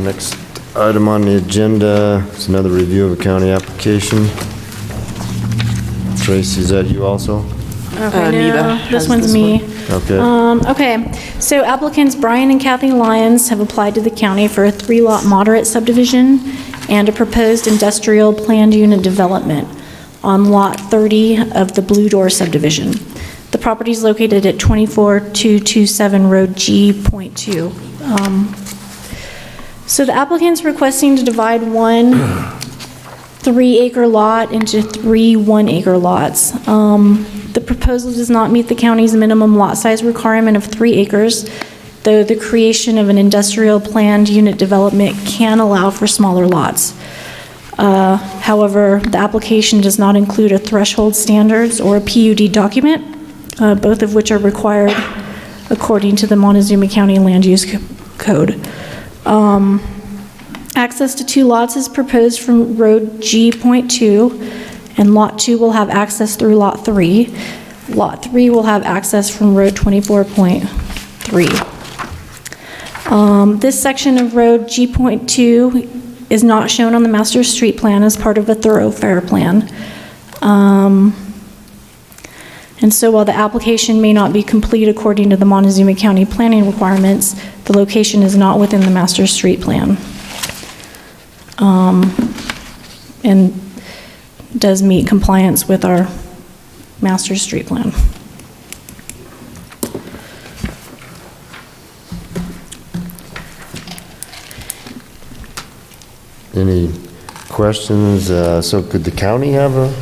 Next item on the agenda is another review of a county application. Tracy, is that you also? Okay, Anita no, has this one's this me. Okay. Okay, so applicants Brian and Kathy Lyons have applied to the county for a 3-lot moderate subdivision and a proposed industrial planned unit development on Lot 30 of the Blue Door subdivision. The property is located at 24227 Road G.2. So the applicant's requesting to divide one 3-acre lot into 3 1-acre lots. The proposal does not meet the county's minimum lot size requirement of 3 acres, though the creation of an industrial planned unit development can allow for smaller lots. However, the application does not include a threshold standards or a PUD document, both of which are required according to the Montezuma County Land Use Code. Access to 2 lots is proposed from Road G.2, and Lot 2 will have access through Lot 3. Lot 3 will have access from Road 24.3. This section of Road G.2 is not shown on the master street plan as part of a thoroughfare plan. And so while the application may not be complete according to the Montezuma County planning requirements, the location is not within the master street plan. And does meet compliance with our master street plan. Any questions? So could the county have a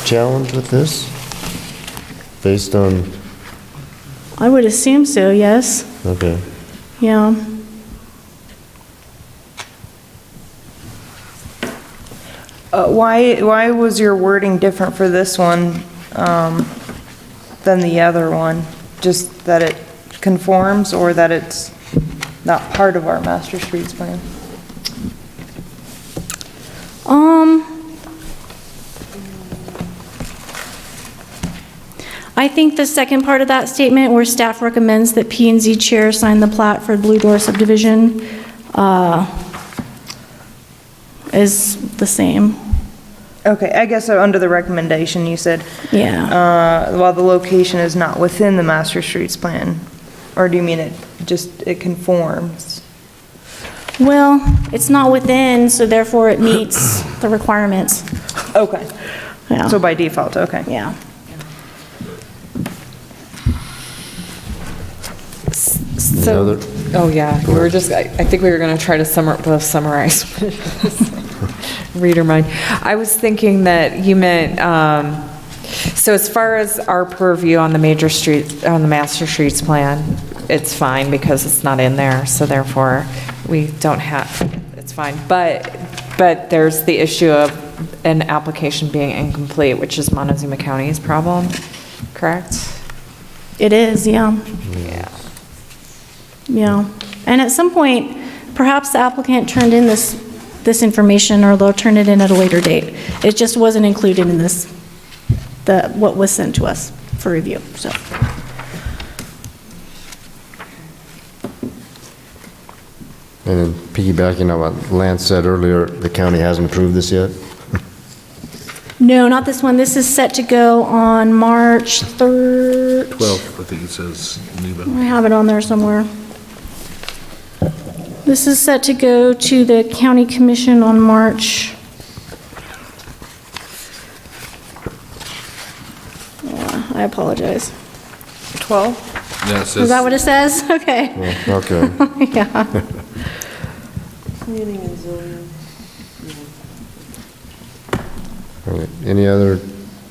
challenge with this? Based on, I would assume so, yes. okay. Yeah. Why was your wording different for this one than the other one? Just that it conforms or that it's not part of our master streets plan? I think the second part of that statement where staff recommends that P&Z chair sign the plat for Blue Door subdivision is the same. Okay, I guess under the recommendation you said. Yeah. While the location is not within the master streets plan, or do you mean it conforms? Well, it's not within, so therefore it meets the requirements. Okay. Yeah. So by default, okay. Yeah. So, oh yeah, we were just, I think we were going to try to summarize. Reader mind. I was thinking that you meant, so as far as our purview on the major street, on the master streets plan, it's fine because it's not in there, so therefore we don't have, it's fine. But there's the issue of an application being incomplete, which is Montezuma County's problem, correct? It is, yeah. Yeah. Yeah. And at some point, perhaps the applicant turned in this information, or they'll turn it in at a later date. It just wasn't included in what was sent to us for review, so. and then piggybacking on what Lance said earlier, the county hasn't approved this yet? No, not this one. This is set to go on March 3rd. 12th, I think it says. I have it on there somewhere. This is set to go to the county commission on March. I apologize. 12? Yeah, it Is says, that what it says? Okay. Okay. Yeah. Planning and zoning. All right. Any other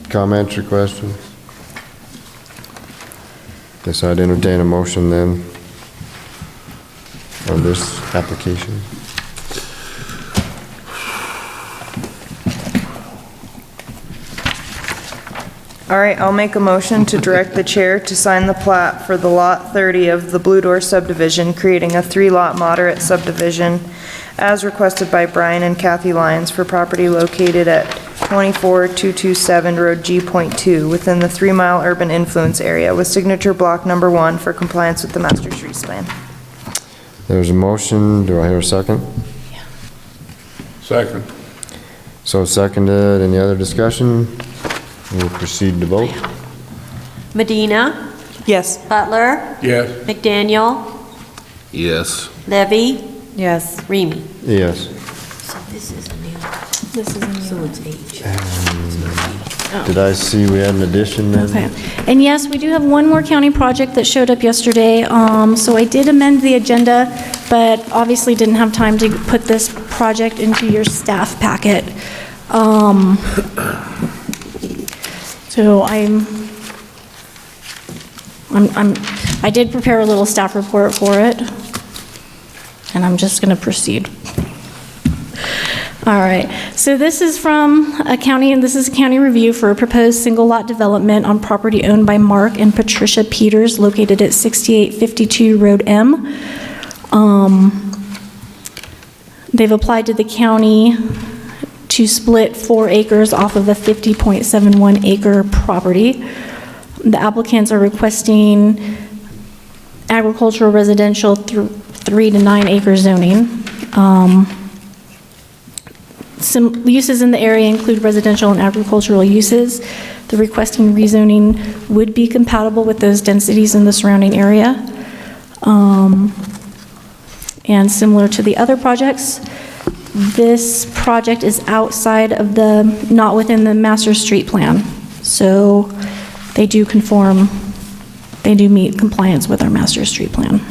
comments or questions? Guess I'd entertain a motion then on this application. All right, I'll make a motion to direct the chair to sign the plat for the Lot 30 of the Blue Door subdivision, creating a 3-lot moderate subdivision as requested by Brian and Kathy Lyons for property located at 24227 Road G.2 within the 3-mile urban influence area with signature block number 1 for compliance with the master streets plan. There's a motion. Do I hear a second? Second. So seconded. Any other discussion? We'll proceed to vote. Medina, Yes. Butler, Yes. McDaniel, yes. Levy, Yes. Remy. Yes. So this is a new, This is a new so one. it's H. Did I see we had an addition then? Okay. And yes, we do have one more county project that showed up yesterday. So I did amend the agenda, but obviously didn't have time to put this project into your staff packet. So I did prepare a little staff report for it, and I'm just going to proceed. All right, so this is from a county, and this is a county review for a proposed single-lot development on property owned by Mark and Patricia Peters located at 6852 Road M. They've applied to the county to split 4 acres off of a 50.71 acre property. The applicants are requesting agricultural residential 3 to 9 acre zoning. Some uses in the area include residential and agricultural uses. The requesting rezoning would be compatible with those densities in the surrounding area. And similar to the other projects, this project is outside of not within the master street plan. So they do conform, they do meet compliance with our master street plan.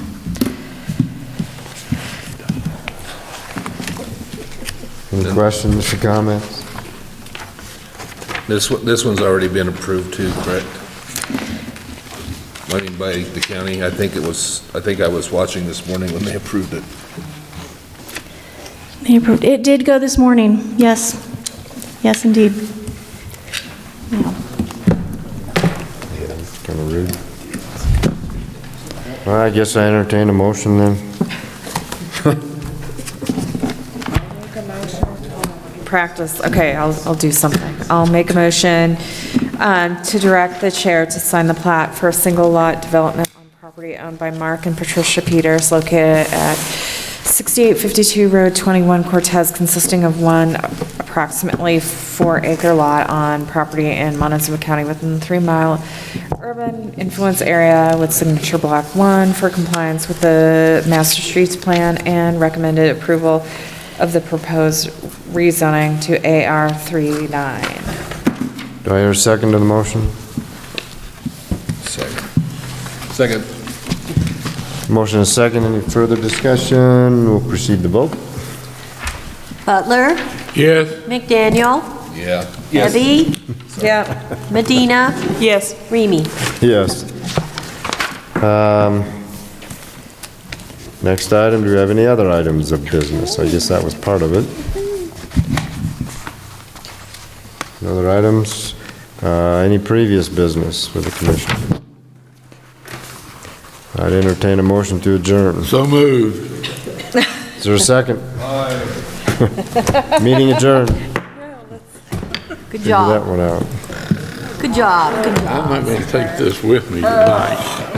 Any questions or comments? This one's already been approved too, correct? I mean, by the county, I think I was watching this morning when they approved it. They approved, it did go this morning, yes. Yes, indeed. Yeah. Kind of rude. Well, I guess I entertain a motion then. Practice, okay, I'll do something. I'll make a motion to direct the chair to sign the plat for a single lot development on property owned by Mark and Patricia Peters located at 6852 Road 21 Cortez, consisting of one approximately 4 acre lot on property in Montezuma County within the 3-mile urban influence area with signature block 1 for compliance with the master streets plan and recommended approval of the proposed rezoning to AR 39. Do I hear a second to the motion? Second. Motion is second. Any further discussion? We'll proceed to vote. Butler, Yes. McDaniel, Yeah. Levy, Yeah. Medina, Yes. Remy. Yes. Next item, do we have any other items of business? I guess that was part of it. No other items? Any previous business with the commission? I'd entertain a motion to adjourn. So moved. Is there a second? Meeting adjourned. Good Figure that job. one out. Good job. Good job. I'm not going to take this with me tonight.